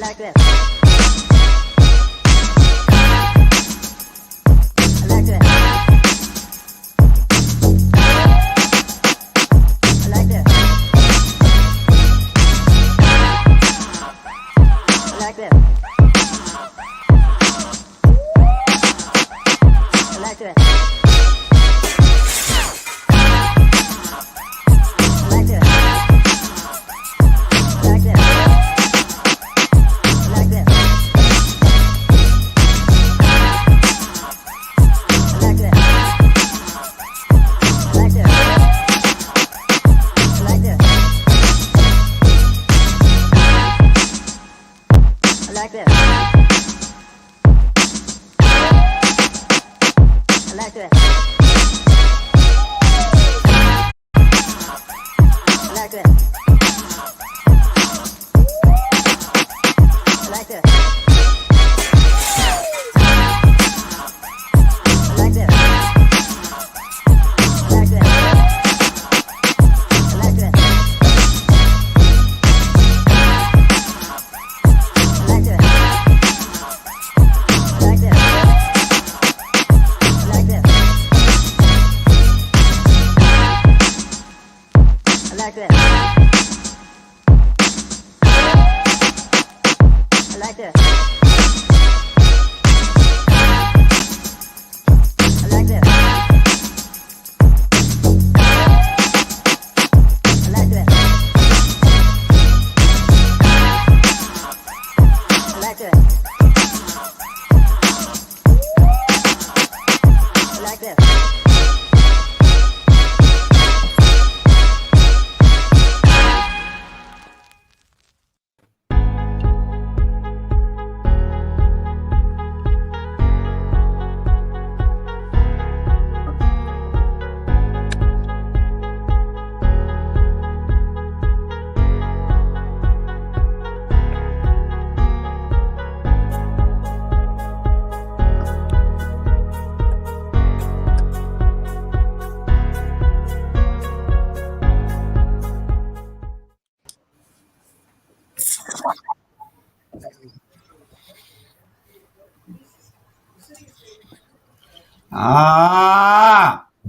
like this. I like this. I like this. I like this. I like this.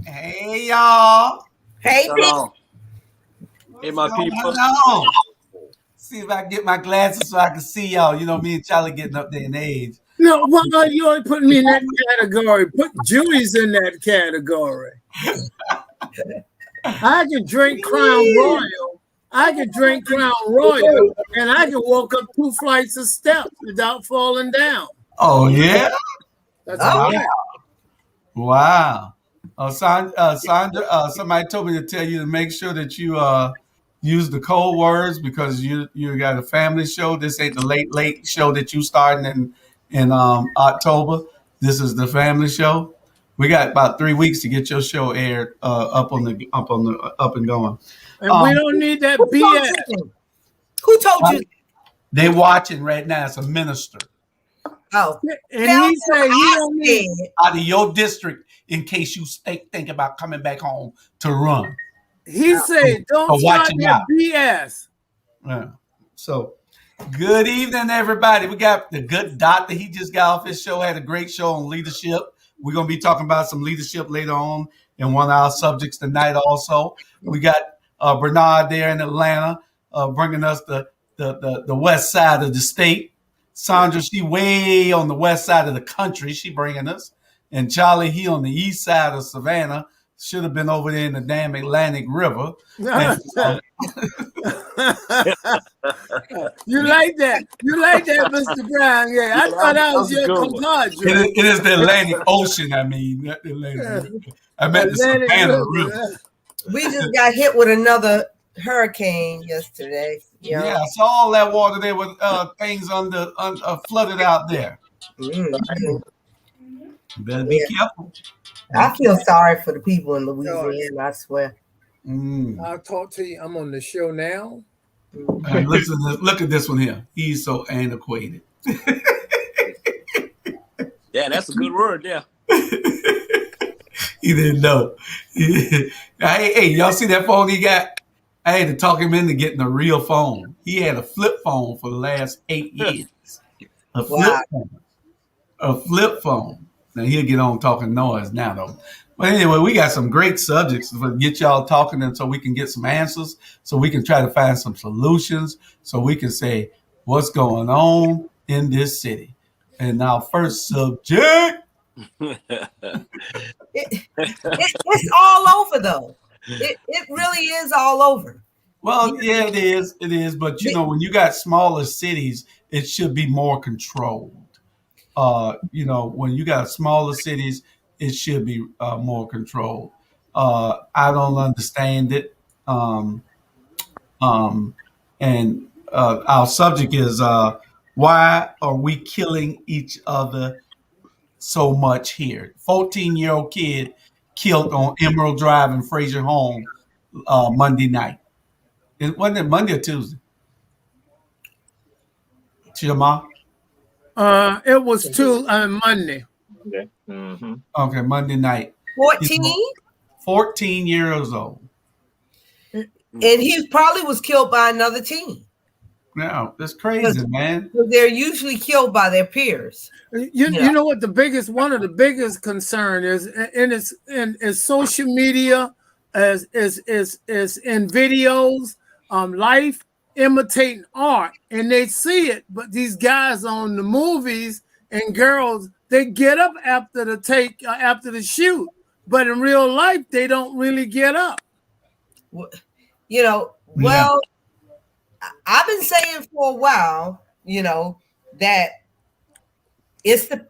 Hey y'all. Hey, people. Hey, my people. See if I can get my glasses so I can see y'all. You know, me and Charlie getting up there in age. No, why you always putting me in that category? Put Jewies in that category. I can drink Crown Royal. And I can walk up 2 flights of steps without falling down. Oh, yeah? That's all right. Wow. Sandra, somebody told me to tell you to make sure that you use the code words because you got a family show. This ain't the late show that you starting in October. This is the family show. We got about 3 weeks to get your show aired up and going. And we don't need that BS. Who told you? They watching right now. It's a minister. Oh, and he said he don't need out of your district in case you think about coming back home to run. He said, "Don't start that BS." Yeah. So, good evening, everybody. We got the good doctor. He just got off his show. Had a great show on leadership. We're gonna be talking about some leadership later on in one of our subjects tonight. Also, we got Bernard there in Atlanta, bringing us the west side of the state. Sandra, she way on the west side of the country. She bringing us. And Charlie, he on the east side of Savannah. Should have been over there in the damn Atlantic River. And, you like that? You like that, Mr. Brown? Yeah, I thought that was your compadre. It is the Atlantic Ocean. I mean, not the Atlantic River. I meant the Savannah River. We just got hit with another hurricane yesterday. Yeah, I saw all that water there with things flooded out there. Mm-hmm. You better be careful. I feel sorry for the people in Louisiana, I swear. I'll talk to you. I'm on the show now. Hey, look at this one here. He's so antiquated. Yeah, that's a good word, yeah. He didn't know. Hey, y'all see that phone he got? I had to talk him into getting a real phone. He had a flip phone for the last 8 years. A flip Wow. phone. A flip phone. Now he'll get on talking noise now though. But anyway, we got some great subjects to get y'all talking, and so we can get some answers, so we can try to find some solutions, so we can say what's going on in this city. And our first subject. It's all over though. It really is all over. Well, yeah, it is. It is. But you know, when you got smaller cities, it should be more controlled. You know, when you got smaller cities, it should be more controlled. I don't understand it. And our subject is why are we killing each other so much here? 14-year-old kid killed on Emerald Drive in Fraser Home Monday night. Wasn't it Monday or Tuesday? Shema? It was Monday. Okay. Mm-hmm. Okay, Monday night. 14, 14 years old. and he probably was killed by another team. No, that's crazy, man. They're usually killed by their peers. You know what one of the biggest concern is, and it's in social media, is in videos, life imitating art, and they see it. But these guys on the movies and girls, they get up after the take, after the shoot, but in real life, they don't really get up. You know, well, I've been saying for a while, you know, that it's a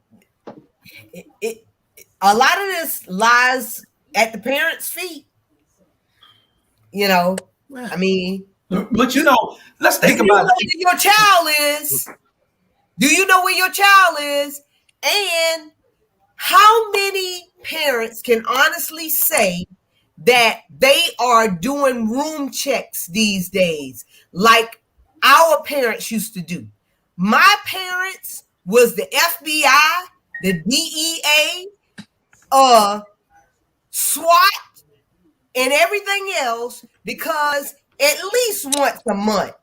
lot of this lies at the parents' feet. You know, I mean, but you know, let's think about it. Your child is. Do you know where your child is? And how many parents can honestly say that they are doing room checks these days like our parents used to do? My parents was the FBI, the DEA, SWAT, and everything else, because at least once a month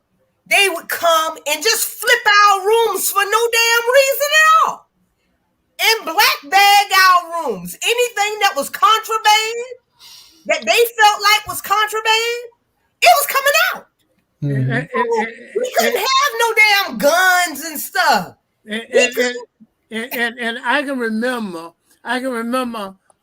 they would come and just flip our rooms for no damn reason at all. And black bag our rooms. Anything that was contraband, that they felt like was contraband, it was coming out. Mm-hmm. We couldn't have no damn guns and stuff. And I can remember,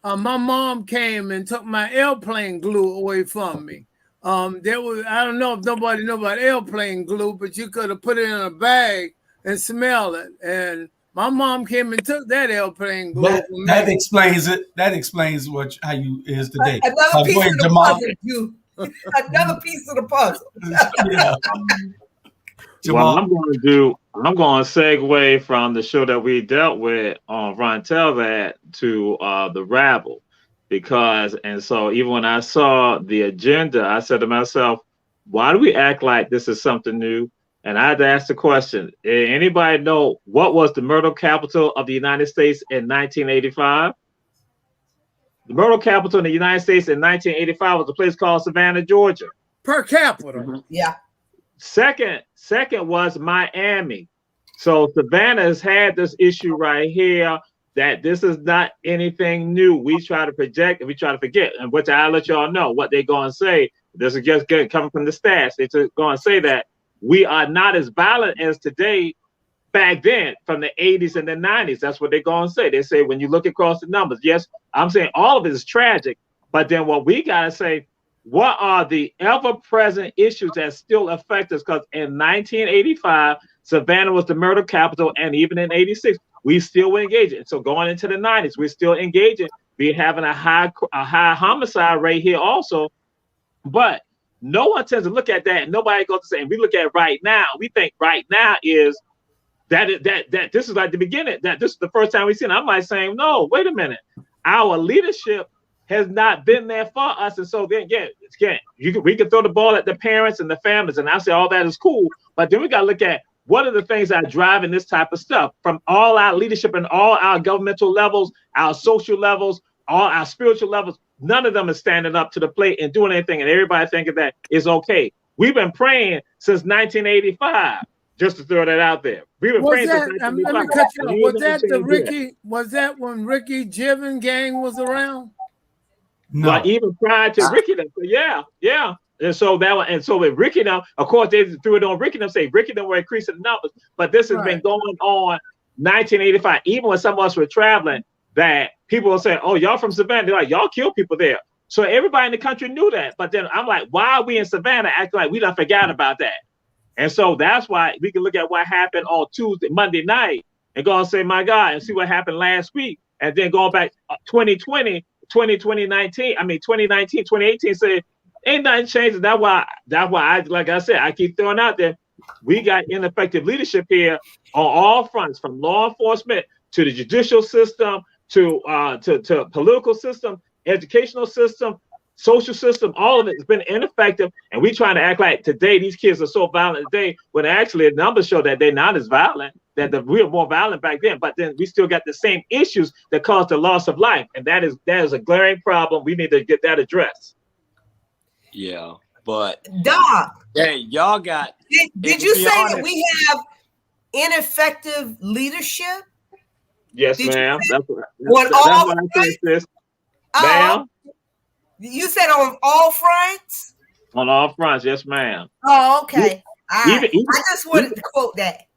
my mom came and took my airplane glue away from me. There was, I don't know if nobody know about airplane glue, but you could have put it in a bag and smell it. And my mom came and took that airplane glue from me. That explains it. That explains how you is today. Another piece of the puzzle. Another piece of the puzzle. Well, I'm going to segue from the show that we dealt with on Ron Telvad to the Rabble, so even when I saw the agenda, I said to myself, why do we act like this is something new? And I had to ask the question, anybody know what was the murder capital of the United States in 1985? The murder capital in the United States in 1985 was a place called Savannah, Georgia. Per capita. Mm-hmm. Yeah. Second was Miami. So Savannah has had this issue right here that this is not anything new. We try to project and we try to forget. And which I'll let y'all know what they're going to say. This is just coming from the stats. They're going to say that we are not as violent as today back then from the 80s and the 90s. That's what they're going to say. They say when you look across the numbers, yes, I'm saying all of it is tragic. But then what we got to say, what are the ever-present issues that still affect us? Because in 1985, Savannah was the murder capital, and even in 86, we still were engaging. So going into the 90s, we're still engaging. We're having a high homicide rate here also. But no one tends to look at that. Nobody goes to say, and we look at right now. We think right now is that this is like the beginning. That this is the first time we've seen it. I'm like saying, no, wait a minute. Our leadership has not been there for us. And so then, we can throw the ball at the parents and the families. And I say all that is cool. But then we got to look at what are the things that are driving this type of stuff from all our leadership and all our governmental levels, our social levels, all our spiritual levels. none of them is standing up to the plate and doing anything, and everybody thinking that is okay. We've been praying since 1985. Just to throw that out there, we've been praying since 1985. Let me cut you off. Was that when Ricky Jivin gang was around? No. Well, even prior to Ricky, yeah. And so with Ricky now, of course, they threw it on Ricky and say Ricky them were increasing the numbers, but this has been going on 1985. Even when some of us were traveling, that people were saying, "Oh, y'all from Savannah?" They're like, "Y'all kill people there." So everybody in the country knew that. But then I'm like, why are we in Savannah acting like we done forgot about that? And so that's why we can look at what happened on Monday night, and go and say, "My God," and see what happened last week, and then going back 2020, 2019, 2018, say ain't nothing changed. That's why I, like I said, I keep throwing out there, we got ineffective leadership here on all fronts, from law enforcement to the judicial system to political system, educational system, social system. All of it has been ineffective, and we trying to act like today these kids are so violent today, when actually the numbers show that they're not as violent, that we were more violent back then, but then we still got the same issues that caused the loss of life, and that is a glaring problem. We need to get that addressed. Yeah, but Doc, hey, y'all got. Did you say that we have ineffective leadership? Yes, ma'am. That's what I said, sis. Ma'am. You said on all fronts? On all fronts, yes, ma'am. Oh, okay. Even, I just wanted to quote that.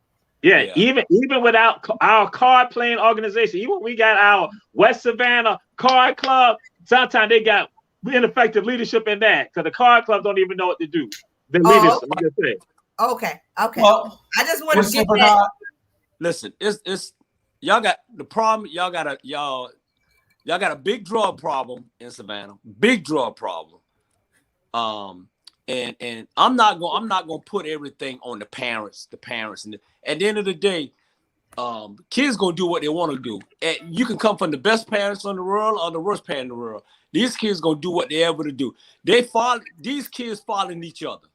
Yeah, even without our card playing organization, even when we got our West Savannah Card Club, sometimes they got ineffective leadership in that, because the card club don't even know what to do. The leadership, I'm just saying. Okay. Well, I just want to get that. Listen, it's y'all got the problem. Y'all got a big drug problem in Savannah. Big drug problem. And I'm not gonna put everything on the parents. And at the end of the day, kids gonna do what they want to do. And you can come from the best parents in the world or the worst parent in the world. These kids gonna do what they're able to do. These kids following each other.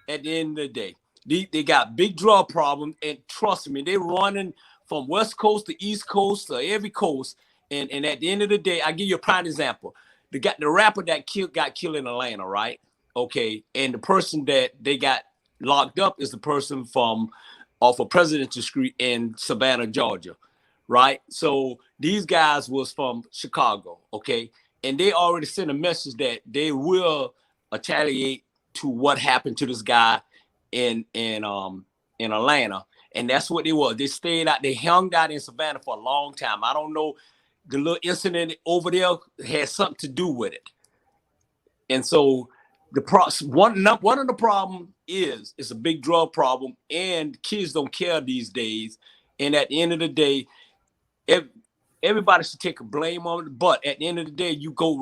At the end of the day, they got big drug problems, and trust me, they running from West Coast to East Coast to every coast. And at the end of the day, I give you a prime example. The rapper that got killed in Atlanta, right? Okay, and the person that they got locked up is the person off of Presidential Street in Savannah, Georgia, right? So these guys was from Chicago, okay, and they already sent a message that they will retaliate to what happened to this guy in Atlanta, and that's what they was. They stayed out, they hung out in Savannah for a long time. I don't know, the little incident over there had something to do with it, and so. One of the problem is it's a big drug problem, and kids don't care these days. And at the end of the day, everybody should take a blame on it. But at the end of the day, you go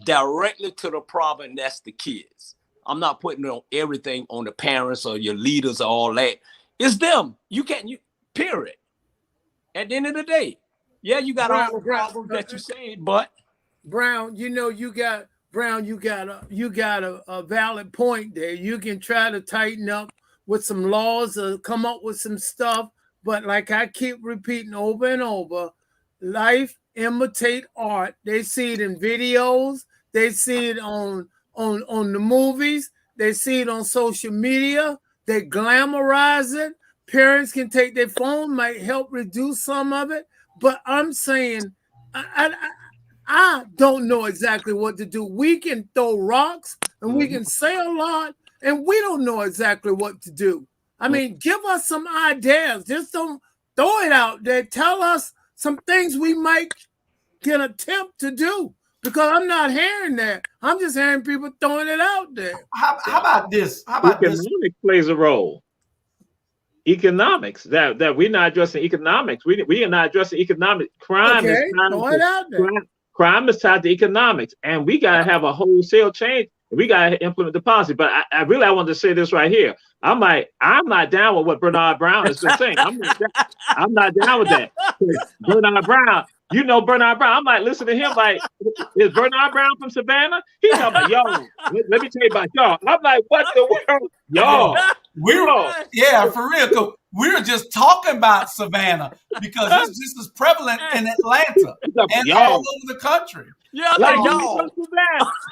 directly to the problem, and that's the kids. I'm not putting everything on the parents or your leaders or all that. It's them. Period. At the end of the day, yeah, you got all the problems that you say, but Brown, you got a valid point there. You can try to tighten up with some laws or come up with some stuff, but like I keep repeating over and over, life imitate art. They see it in videos, they see it on the movies, they see it on social media, they glamorize it. Parents can take their phone, might help reduce some of it, but I'm saying I don't know exactly what to do. We can throw rocks and we can say a lot, and we don't know exactly what to do. I mean, give us some ideas. Just don't throw it out there. Tell us some things we might can attempt to do, because I'm not hearing that. I'm just hearing people throwing it out there. How about this? Economics plays a role. Economics, that we're not addressing economics. We are not addressing economic crime. Okay, throw it out there. Crime is tied to economics, and we gotta have a wholesale change. We gotta implement the policy. But I really wanted to say this right here. I'm not down with what Bernard Brown has been saying. I'm not down with that. Bernard Brown, Bernard Brown. I'm like, listen to him. Like, is Bernard Brown from Savannah? He's talking about y'all. Let me tell you about y'all. I'm like, what the world, y'all? Yeah, for real. We were just talking about Savannah because this is prevalent in Atlanta and all over the country. Yeah, I think y'all.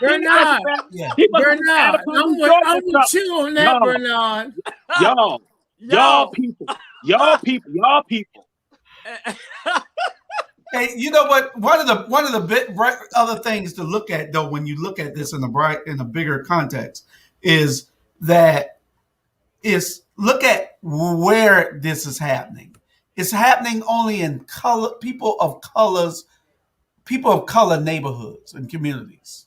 Bernard, Yeah. Bernard, I'm with you on that, Y'all. Bernard. Y'all people. Hey, you know what? One of the other things to look at, though, when you look at this in a bigger context, is look at where this is happening. It's happening only in people of color neighborhoods and communities.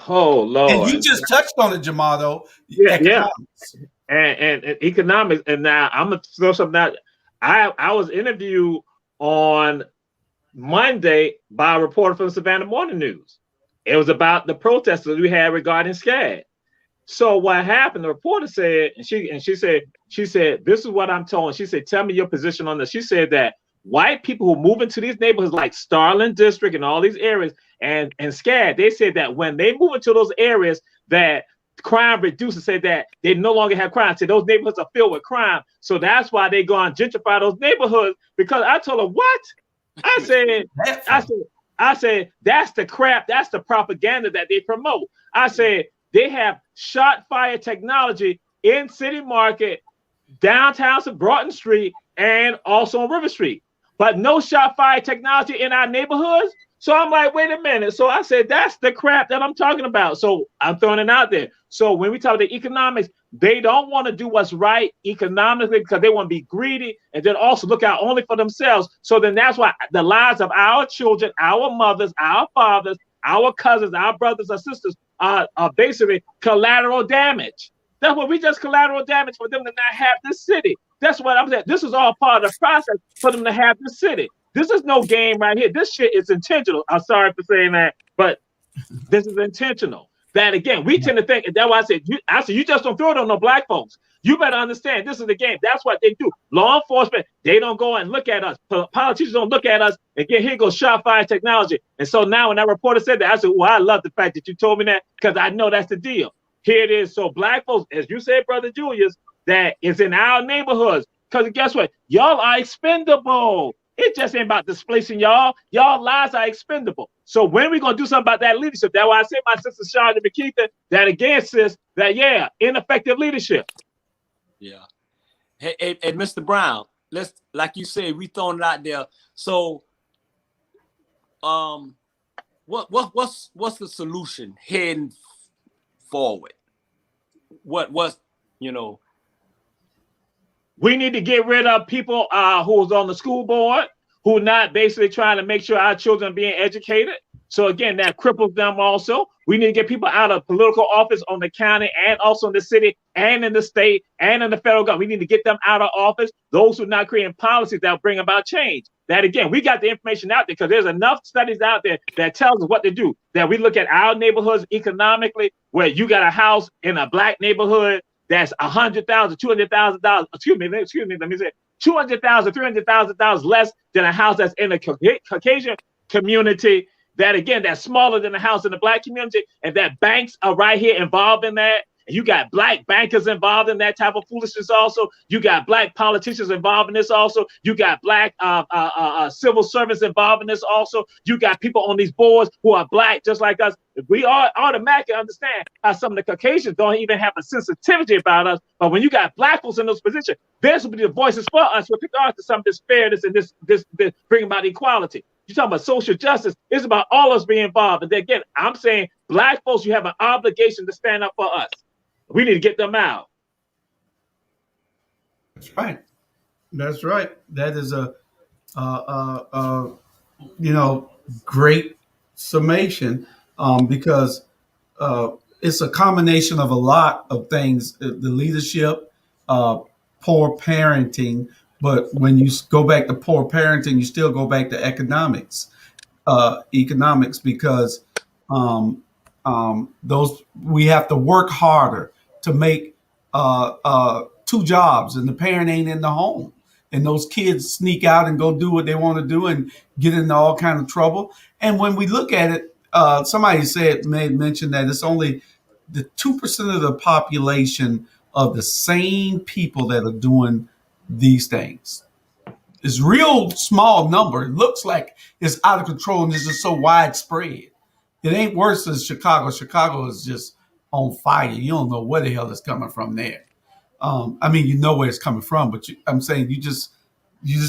Oh Lord! And you just touched on it, Jamal. Though, economics. And economics. And now I'm gonna throw something out. I was interviewed on Monday by a reporter from the Savannah Morning News. It was about the protests that we had regarding SCAD. So what happened? The reporter said, and she said, this is what I'm told. She said, tell me your position on this. She said that white people who move into these neighborhoods like Starling District and all these areas and SCAD, they said that when they move into those areas that crime reduces, say that they no longer have crime. So those neighborhoods are filled with crime. So that's why they go and gentrify those neighborhoods. Because I told her, what? I said, that's the crap. That's the propaganda that they promote. I said, they have shot fire technology in City Market, downtown to Broughton Street, and also on River Street. But no shot fire technology in our neighborhoods. So I'm like, wait a minute. So I said, that's the crap that I'm talking about. So I'm throwing it out there. So when we talk about economics, they don't want to do what's right economically because they want to be greedy and then also look out only for themselves. So then that's why the lives of our children, our mothers, our fathers, our cousins, our brothers or sisters are basically collateral damage. That's what we just collateral damage for them to not have this city. That's what I'm saying. This is all part of the process for them to have this city. This is no game right here. This shit is intentional. I'm sorry for saying that, but this is intentional. That again, we tend to think, and that's why I said, you just don't throw it on no black folks. You better understand this is the game. That's what they do. Law enforcement, they don't go and look at us. Politicians don't look at us. Again, here goes shot fire technology. And so now when that reporter said that, I said, well, I love the fact that you told me that because I know that's the deal. Here it is. So black folks, as you said, Brother Julius, that is in our neighborhoods. Because guess what? Y'all are expendable. It just ain't about displacing y'all. Y'all lives are expendable. So when we going to do something about that leadership? That's why I say my sister Shonda McKeithen, that again, sis, that, yeah, ineffective leadership. Yeah. Hey, Mr. Brown, let's, like you said, we throwing it out there. So what's the solution heading forward? What's, you know? We need to get rid of people who's on the school board, who not basically trying to make sure our children are being educated. So again, that cripples them also. We need to get people out of political office on the county and also in the city and in the state and in the federal government. We need to get them out of office. Those who are not creating policies that will bring about change. That again, we got the information out there because there's enough studies out there that tells us what to do. That we look at our neighborhoods economically, where you got a house in a black neighborhood that's $100,000, $200,000. Excuse me. Let me say $200,000, $300,000 less than a house that's in a Caucasian community. That again, that's smaller than a house in the black community, and that banks are right here involved in that. And you got black bankers involved in that type of foolishness also. You got black politicians involved in this also. You got black civil servants involved in this also. You got people on these boards who are black just like us. We all automatically understand how some of the Caucasians don't even have a sensitivity about us. But when you got black folks in those positions, there's will be the voices for us with regard to some of this fairness and this bring about equality. You're talking about social justice. It's about all of us being involved. And again, I'm saying black folks, you have an obligation to stand up for us. We need to get them out. That's right. That's right. That is a great summation because it's a combination of a lot of things: the leadership, poor parenting. But when you go back to poor parenting, you still go back to economics because those we have to work harder to make two jobs, and the parent ain't in the home, and those kids sneak out and go do what they want to do and get into all kind of trouble. And when we look at it, somebody mentioned that it's only the 2% of the population of the same people that are doing these things. It's real small number. It looks like it's out of control and it's just so widespread. It ain't worse than Chicago. Chicago is just on fire. You don't know where the hell it's coming from there. I mean, you know where it's coming from, but I'm saying you just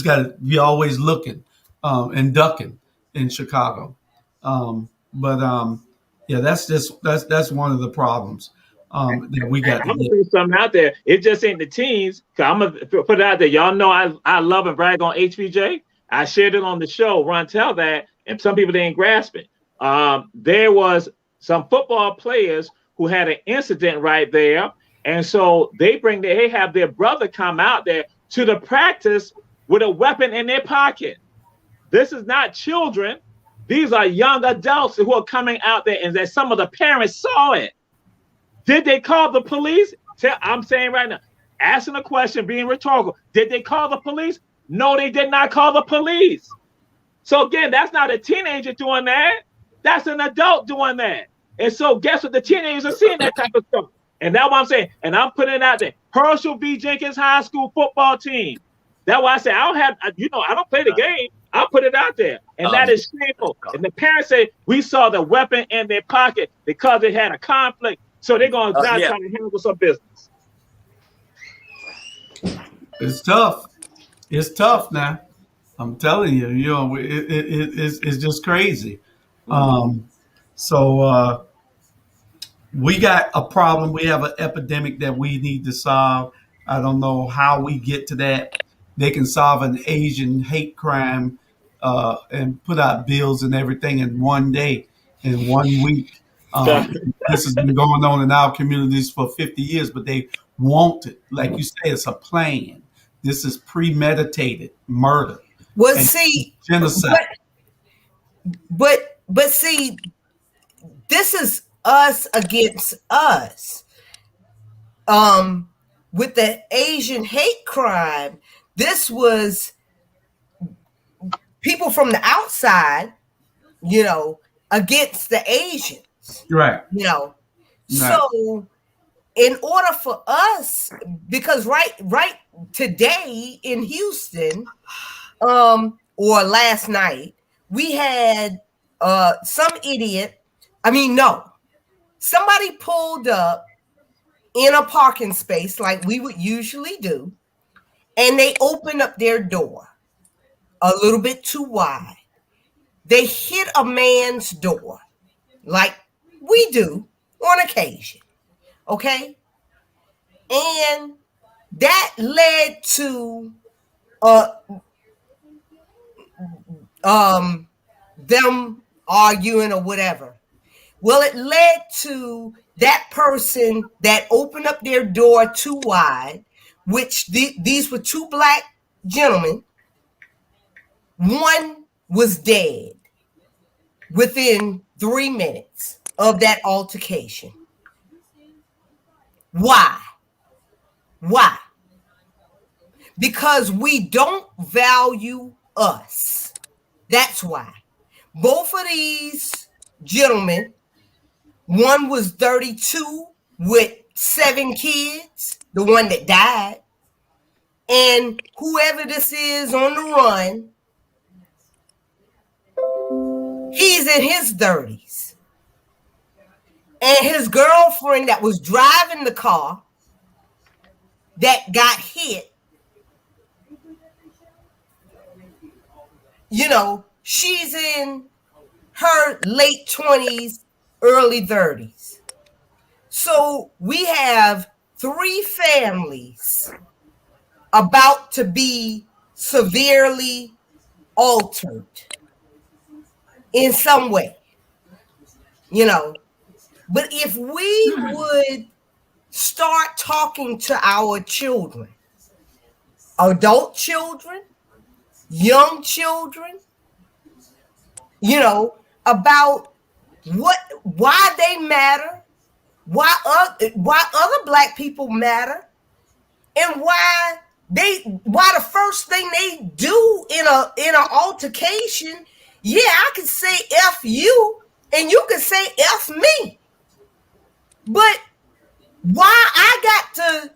got to be always looking and ducking in Chicago. Yeah, that's one of the problems that we got. I'm gonna throw something out there. It just ain't the teens. I'm gonna put it out there. Y'all know I love and brag on HBJ. I shared it on the show. Run tell that, and some people didn't grasp it. There was some football players who had an incident right there, and so they have their brother come out there to the practice with a weapon in their pocket. This is not children. These are young adults who are coming out there, and that some of the parents saw it. Did they call the police? I'm saying right now, asking a question, being rhetorical. Did they call the police? No, they did not call the police. So again, that's not a teenager doing that. That's an adult doing that. And so guess what? The teenagers are seeing that type of stuff. And that's what I'm saying. And I'm putting it out there. Herschel B. Jenkins High School football team. That's why I say I don't play the game. I'll put it out there. And that is shameful. And the parents say we saw the weapon in their pocket because they had a conflict. So they're going to try to handle some business. It's tough. It's tough now. I'm telling you, it's just crazy. So we got a problem. We have an epidemic that we need to solve. I don't know how we get to that. They can solve an Asian hate crime and put out bills and everything in one day, in 1 week. This has been going on in our communities for 50 years, but they want it. Like you say, it's a plan. This is premeditated murder. Well, see, genocide. But see, this is us against us. With the Asian hate crime, this was people from the outside, against the Asians. Right. So in order for us, because right today in Houston, or last night, we had somebody pulled up in a parking space like we would usually do, and they opened up their door a little bit too wide. They hit a man's door like we do on occasion, okay? And that led to them arguing or whatever. Well, it led to that person that opened up their door too wide, which these were two black gentlemen. One was dead within 3 minutes of that altercation. Why? Because we don't value us. That's why. Both of these gentlemen, one was 32 with 7 kids, the one that died, and whoever this is on the run, he's in his 30s. And his girlfriend that was driving the car that got hit, she's in her late 20s, early 30s. So we have 3 families about to be severely altered in some way, But if we would start talking to our children, adult children, young children, about why they matter, why other black people matter, and why the first thing they do in an altercation, I can say F you and you can say F me. But why I got to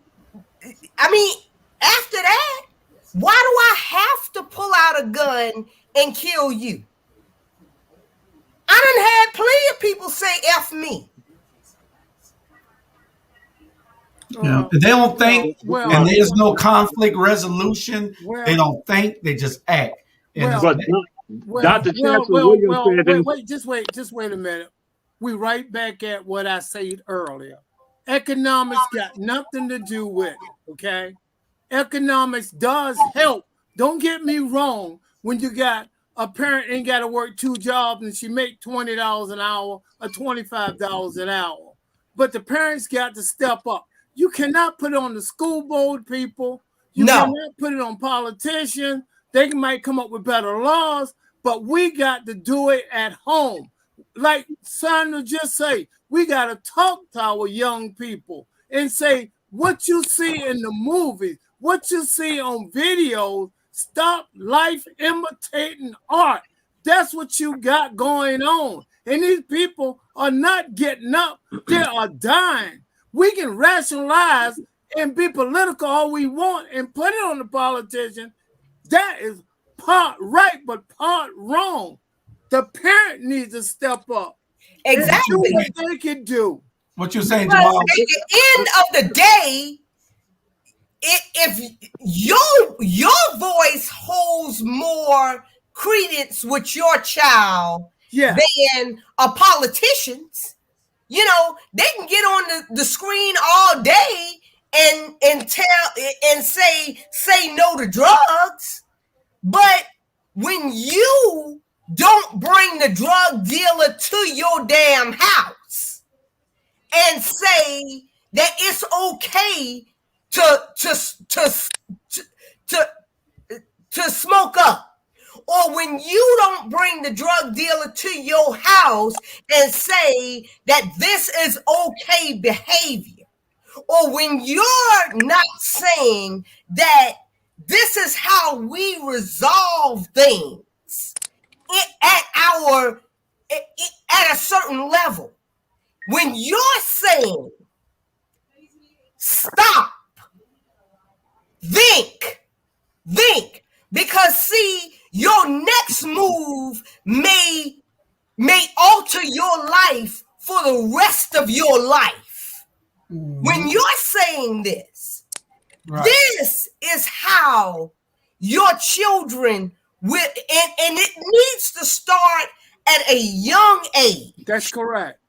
I mean, after that, why do I have to pull out a gun and kill you? I done had plenty of people say F me. Yeah. They don't think, well, and there's no conflict resolution. well, They don't think, they just act. And well, But Dr. Chancellor Williams said wait, just wait a minute. We right back at what I said earlier. Economics got nothing to do with it, okay? Economics does help. Don't get me wrong. When you got a parent ain't got to work 2 jobs and she make $20 an hour or $25 an hour. But the parents got to step up. You cannot put it on the school board people. You cannot put it on politicians. They might come up with better laws, but we got to do it at home. Like Sandra just say, we got to talk to our young people and say, what you see in the movies, what you see on videos, stop life imitating art. That's what you got going on. And these people are not getting up. They are dying. We can rationalize and be political all we want and put it on the politician. That is part right, but part wrong. The parent needs to step up. Exactly. And do what they can do. what you're saying, Because Jamal? at the end of the day, if your voice holds more credence with your child than a politician's, you know, they can get on the screen all day and tell and say no to drugs, but when you don't bring the drug dealer to your damn house and say that it's okay to smoke up, or when you don't bring the drug dealer to your house and say that this is okay behavior, or when you're not saying that this is how we resolve things at a certain level, when you're saying stop, think, because see, your next move may alter your life for the rest of your life. When you're saying this, this is how your children will, and it needs to start at a young age. That's correct.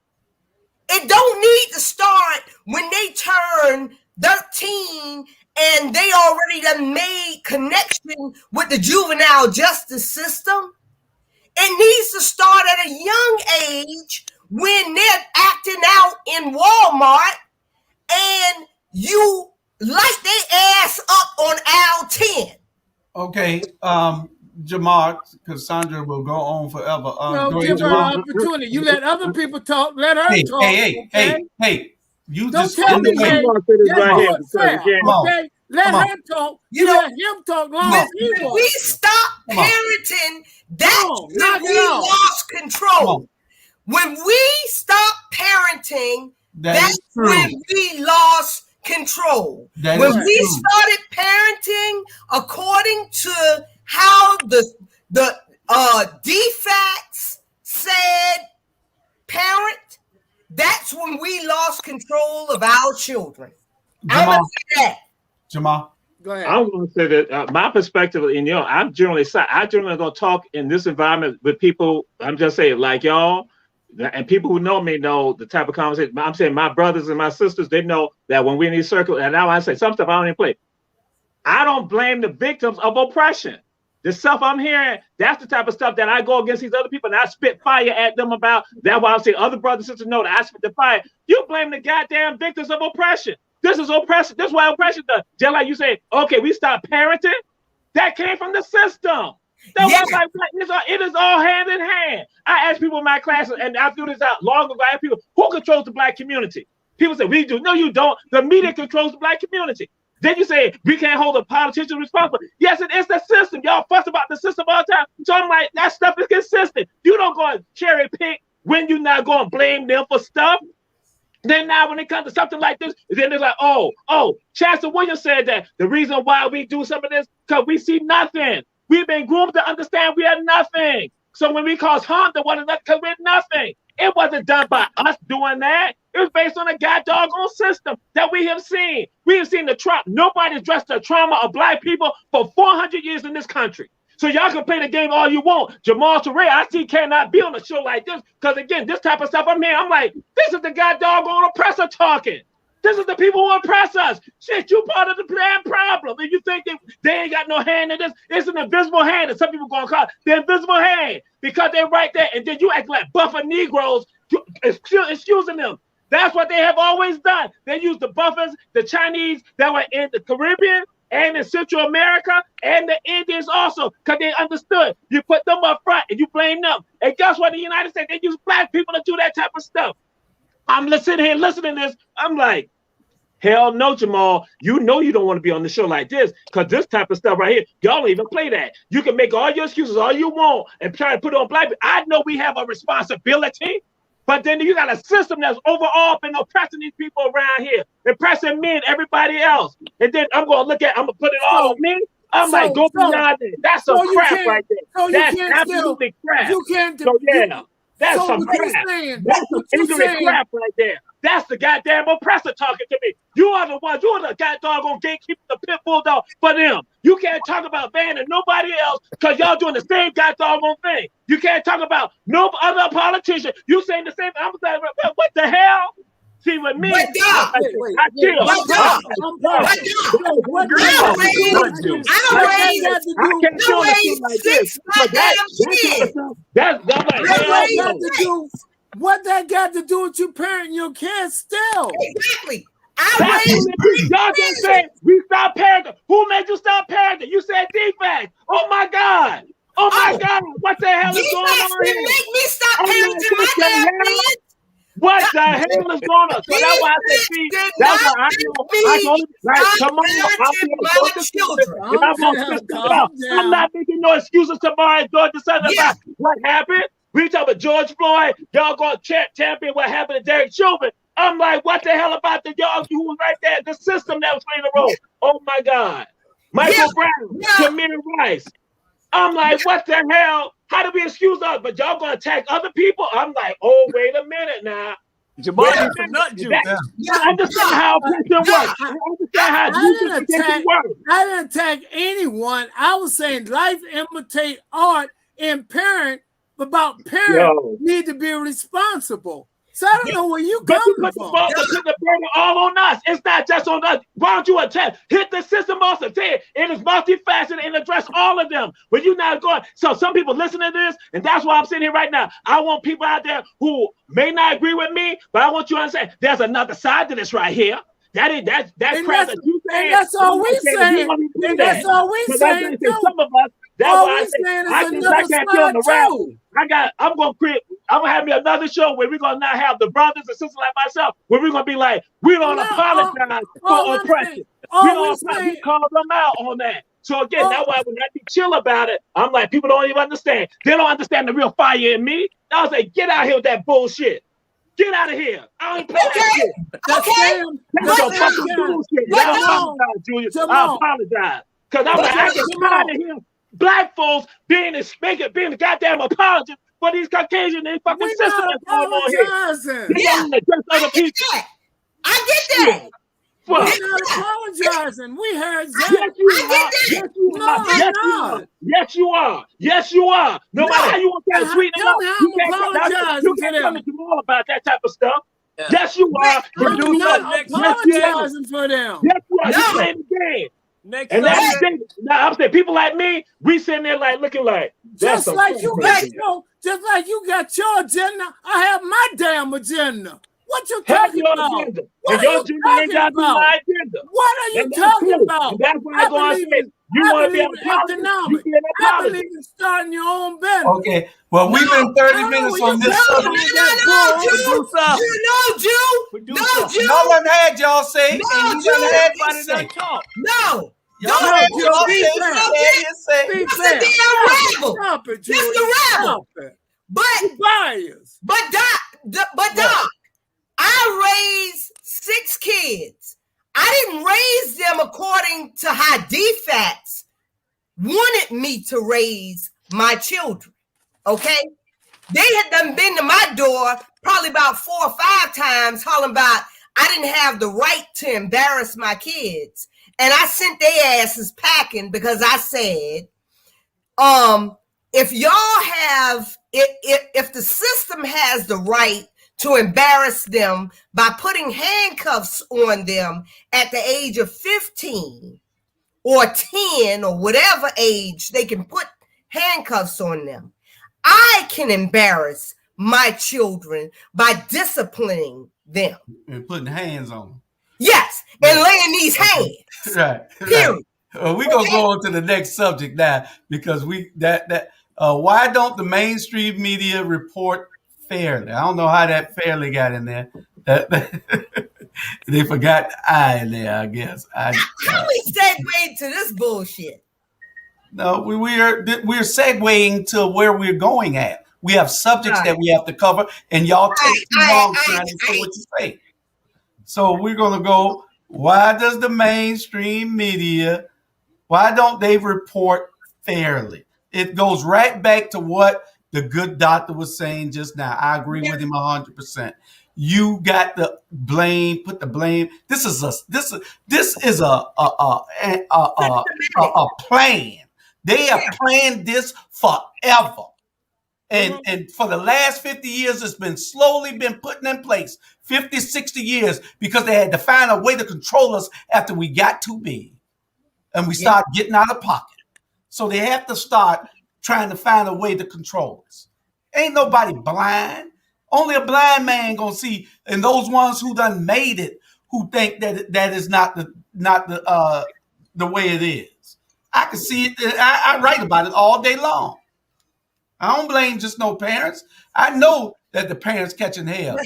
It don't need to start when they turn 13 and they already done made connection with the juvenile justice system. It needs to start at a young age when they're acting out in Walmart and you light their ass up on aisle 10. Okay, Jamar, because Sandra will go on forever. No, give her an opportunity. You let other people talk. Let her talk. Hey. You don't just tell me, hey, okay? Let her talk. You let him talk long as he wants. We stop parenting. That's when we lost control. When we stop parenting, that's when we lost control. When we started parenting according to how the defects said parent, that's when we lost control of our children. I'm going to say that. Jamal, go ahead. I'm going to say that my perspective, and I'm generally going to talk in this environment with people. I'm just saying, like y'all, and people who know me know the type of conversation. I'm saying my brothers and my sisters, they know that when we're in these circles, and now I say some stuff I don't even play. I don't blame the victims of oppression. The stuff I'm hearing, that's the type of stuff that I go against these other people and I spit fire at them about. That's why I say other brothers and sisters know that I spit the fire. You blame the goddamn victims of oppression. This is oppression. This is why oppression does. Just like you say, okay, we stop parenting. That came from the system. It is all hand in hand. I ask people in my classes, and I threw this out long ago. I ask people, who controls the black community? People say, we do. No, you don't. The media controls the black community. Then you say, we can't hold a politician responsible. Yes, it is the system. Y'all fuss about the system all the time. So I'm like, that stuff is consistent. You don't go and cherry pick when you're not going to blame them for stuff. Then now when it comes to something like this, then they're like, oh, Chester Williams said that the reason why we do some of this, because we see nothing. We've been groomed to understand we are nothing. So when we cause harm to one another, because we're nothing. It wasn't done by us doing that. It was based on a doggone system that we have seen. We have seen the trauma. Nobody addressed the trauma of Black people for 400 years in this country. So y'all can play the game all you want. Jamal Touré, I see, cannot be on a show like this because, again, this type of stuff I'm here. I'm like, this is the doggone oppressor talking. This is the people who oppress us. Shit, you part of the damn problem. And you think they ain't got no hand in this? It's an invisible hand, and some people going to call it the invisible hand because they're right there. And then you act like buffer Negroes, excusing them. That's what they have always done. They use the buffers, the Chinese that were in the Caribbean and in Central America and the Indians also, because they understood. You put them up front and you blame them. And guess what? In the United States, they use Black people to do that type of stuff. I'm sitting here listening to this. I'm like, hell no, Jamal. You know you don't want to be on the show like this because this type of stuff right here, y'all don't even play that. You can make all your excuses all you want and try to put it on Black people. I know we have a responsibility, but then you got a system that's overall been oppressing these people around here, oppressing me and everybody else. And then I'm going to put it all on me. I'm like, go beyond it. That's some crap right there. That's absolutely crap. You can't. So yeah. That's some crap. That's some ignorant crap right there. That's the goddamn oppressor talking to me. You are the ones. You are the goddamn gatekeeper, the pit bulldog for them. You can't talk about banning nobody else because y'all doing the same goddamn thing. You can't talk about no other politician. You saying the same. I'm saying, what the hell? See, with me, I chill. What that got to do with you parenting your kids still? Exactly. Y'all just said we stop parenting. Who made you stop parenting? You said defects. Oh my God. Oh my God. What the hell is going on here? Make me stop parenting my damn kids. What the hell is going on? So that's why I said, see, that's why I go like tomorrow. I'm not making no excuses tomorrow at Georgia Southern about what happened. We talk about George Floyd, y'all going to champion what happened to Derek Chauvin. I'm like, what the hell about the y'all who was right there, the system that was playing the role? Oh my God. Michael Brown, Tamir Rice. I'm like, what the hell? How do we excuse us? But y'all gonna attack other people? I'm like, oh, wait a minute now. Jamal, for nut juice. I understand how oppression works. I understand how oppression works. I didn't attack anyone. I was saying life imitate art and parents need to be responsible. So I don't know where you come from. Put the burden all on us. It's not just on us. Why don't you attack? Hit the system also. Say it is multifaceted and address all of them. But you're not going. So some people listen to this, and that's why I'm sitting here right now. I want people out there who may not agree with me, but I want you to understand there's another side to this right here. That crap that you saying. That's all we saying. And that's all we saying. Some of us. That's why I can't be on the Rabble. I'm gonna have me another show where we're gonna not have the brothers and sisters like myself, where we're gonna be like, we don't apologize for oppression. We call them out on that. So again, that's why when I be chill about it, I'm like, people don't even understand. They don't understand the real fire in me. I was like, get out here with that bullshit. Get out of here. I ain't playing that shit. Okay. That's some fucking bullshit. I apologize, Julius. I apologize. Because I'm like, I get tired of hearing Black folks being the goddamn apologist for these Caucasian and fucking sisters that's going on here. They don't address other people. I get that. We're not apologizing. We heard that. Yes, you are. Yes, you are. No matter how you want to sweeten it up, you can't come to all about that type of stuff. Yeah. Yes, you are. I'm not apologizing for them. Yes, you are. You playing the game. And that's the thing. Now I'm saying people like me, we sitting there like looking like just like you got your agenda. I have my damn agenda. What you talking about? Agenda. What are you talking about? What are you talking about? That's what I'm going to say. You want to be economic. I believe in starting your own business. Okay. Well, we've been 30 minutes on this subject. No one had y'all say, and you done had me say. No. Y'all had y'all say. That's a damn Rabble. Stop it, Julius. That's the Rabble. But Doc, I raised 6 kids. I didn't raise them according to how DFATs wanted me to raise my children. Okay? They had done been to my door probably about 4 or 5 times hollering about I didn't have the right to embarrass my kids. And I sent their asses packing because I said, if y'all have, if the system has the right to embarrass them by putting handcuffs on them at the age of 15 or 10 or whatever age they can put handcuffs on them, I can embarrass my children by disciplining them. And putting hands on them. Yes, and laying these hands. Right. Period. Right. We're gonna go on to the next subject now because why don't the mainstream media report fairly? I don't know how that fairly got in there. They forgot I in there, I guess. How we segue to this bullshit? No, we're segueing to where we're going at. We have subjects that we have to cover, and y'all take too long trying to say what you say. So we're gonna go. Why does the mainstream media? Why don't they report fairly? It goes right back to what the good doctor was saying just now. I agree with him 100%. You got the blame. Put the blame. This is a plan. They have planned this forever. And for the last 50 years, it's been slowly been put in place, 50, 60 years, because they had to find a way to control us after we got too big and we started getting out of pocket. So they have to start trying to find a way to control us. Ain't nobody blind. Only a blind man gonna see, and those ones who done made it, who think that is not the way it is. I can see it. I write about it all day long. I don't blame just no parents. I know that the parents catching hell.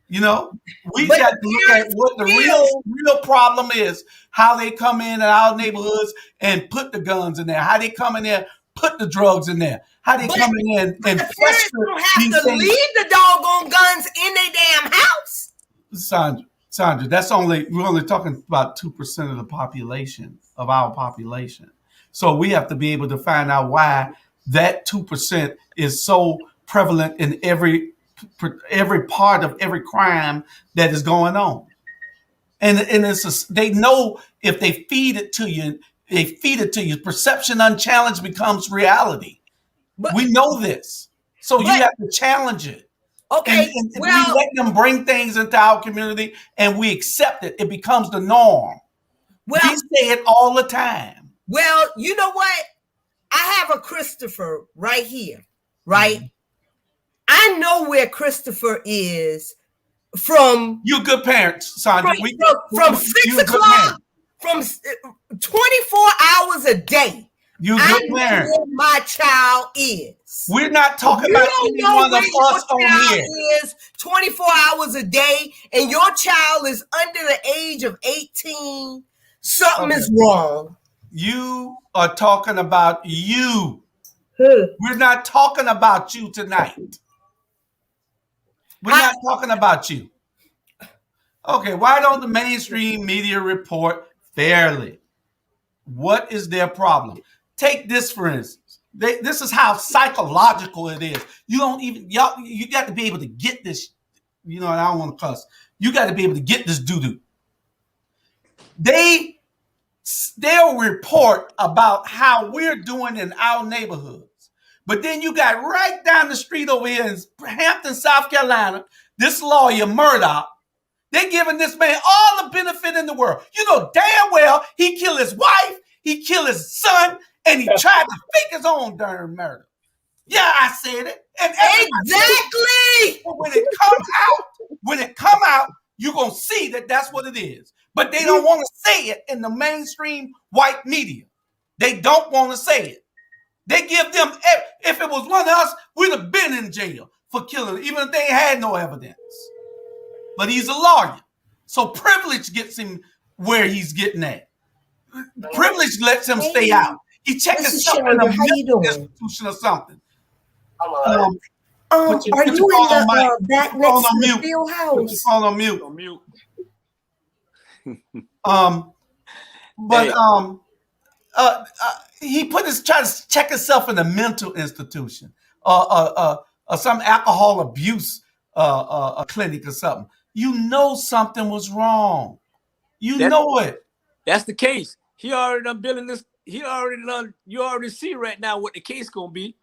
You know, we got to look at what the real problem is, how they come in our neighborhoods and put the guns in there, how they come in there, put the drugs in there, how they come in there and the parents don't have to leave the doggone guns in their damn house. Sandra, we're only talking about 2% of the population, of our population. So we have to be able to find out why that 2% is so prevalent in every part of every crime that is going on. And they know if they feed it to you, perception unchallenged becomes reality. We know this. So you have to challenge it. Okay. And we let them bring things into our community and we accept it. It becomes the norm. We say it all the time. Well, you know what? I have a Christopher right here, right? Mm-hmm. I know where Christopher is from. You're a good parent, Sandra. From 6 o'clock, from 24 hours a day. You're a good parent. Where my child is. We're not talking about any one of us on here. Is 24 hours a day, and your child is under the age of 18. Something is wrong. You are talking about you. We're not talking about you tonight. We're not talking about you. Okay, why don't the mainstream media report fairly? What is their problem? Take this for instance. This is how psychological it is. You got to be able to get this. You know, I don't want to cuss. You got to be able to get this doo-doo. They'll report about how we're doing in our neighborhoods. But then you got right down the street over here in Hampton, South Carolina, this lawyer, Murdoch, they're giving this man all the benefit in the world. You know damn well he killed his wife, he killed his son, and he tried to fake his own darn murder. Yeah, I said it. And exactly. When it come out, you're going to see that that's what it is. But they don't want to say it in the mainstream white media. They don't want to say it. They give them, if it was one of us, we'd have been in jail for killing, even if they had no evidence. But he's a lawyer. So privilege gets him where he's getting at. Privilege lets him stay out. He checked himself in a institution or something. Put Are your you phone in on mic. the back Put your phone next on to the mute. field Put your house? phone on mute. On mute. But Hey. he try to check himself in a mental institution, some alcohol abuse clinic or something. You know something was wrong. You That know it. that's the case. He already done billing this. He already done. You already see right now what the case gonna be.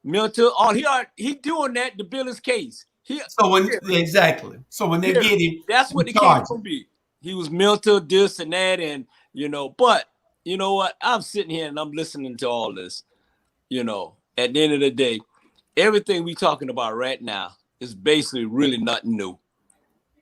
Mental. All he doing that to bill his case. So exactly. So when they get him, That's you what the case charge gonna him. be. He was mental, this and that, and but you know what? I'm sitting here and I'm listening to all this. At the end of the day, everything we talking about right now is basically really nothing new. All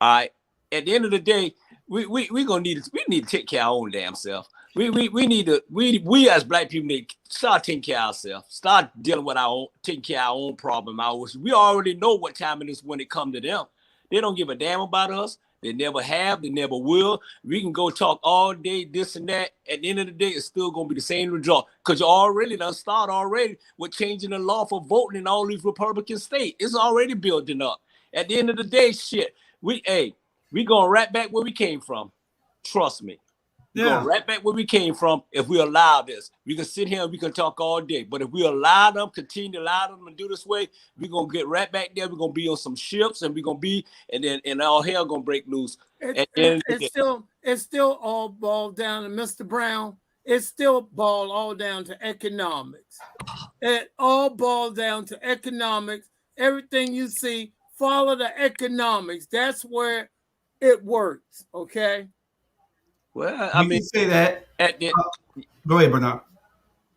right. At the end of the day, we gonna need to take care of our own damn self. We need to we as black people need to start taking care of ourselves. Start dealing with taking care of our own problem. We already know what time it is when it comes to them. They don't give a damn about us. They never have. They never will. We can go talk all day, this and that. At the end of the day, it's still gonna be the same result. Because you already done start already with changing the law for voting in all these Republican states. It's already building up. At the end of the day, shit. We going right back where we came from. Trust me. We're going right back where we came from if we allow this. We can sit here and we can talk all day. But if we allow them, continue to allow them to do this way, we're going to get right back there. We're going to be on some ships and we're going to be, and all hell going to break loose. It's still all boiled down to Mr. Brown. It's still boiled all down to economics. It all boiled down to economics. Everything you see, follow the economics. That's where it works. Okay. Well, I mean, say that. Go ahead, Bernard.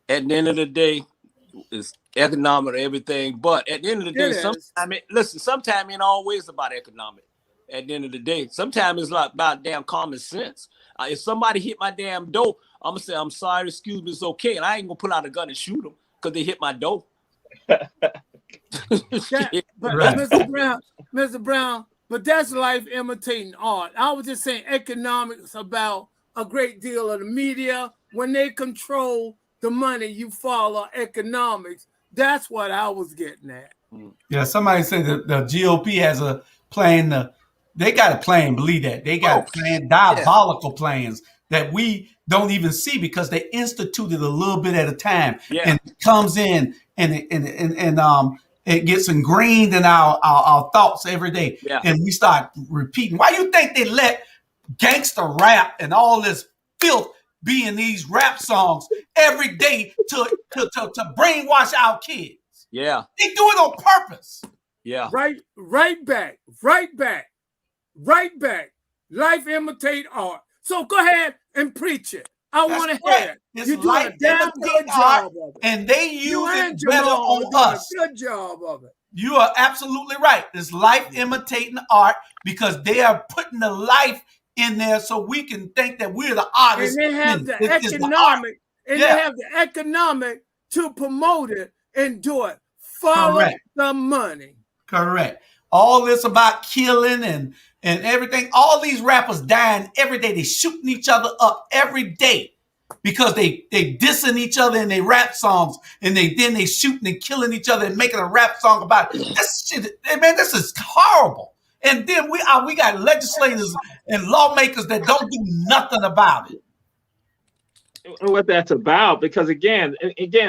At the end of the day, it's economic and everything. But at the end of the day, sometimes it ain't always about economic. At the end of the day, sometimes it's like about damn common sense. If somebody hit my damn door, I'm gonna say, I'm sorry, excuse me, it's okay. And I ain't gonna pull out a gun and shoot them because they hit my door. But Mr. Brown, but that's life imitating art. I was just saying economics about a great deal of the media. When they control the money, you follow economics. That's what I was getting at. Yeah, somebody said that the GOP has a plan. They got a plan, believe that. They got diabolical plans that we don't even see because they instituted a little bit at a time. Yeah. And it comes in and it gets ingrained in our thoughts every day. Yeah. And we start repeating. Why you think they let gangster rap and all this filth be in these rap songs every day to brainwash our kids? Yeah. They do it on purpose. Yeah. Right back. Life imitate art. So go ahead and preach it. I want to hear it. You're doing a damn good job of it. And they use it better on us. A good job of it. You are absolutely right. It's life imitating art because they are putting the life in there so we can think that we're the artists. And they have the economic. And they have the economic to promote it and do it. Follow the money. Correct. All this about killing and everything. All these rappers dying every day. They shooting each other up every day because they dissing each other in their rap songs, and then they shooting and killing each other and making a rap song about it. This shit, man, this is horrible. And then we got legislators and lawmakers that don't do nothing about it. What that's about, because again,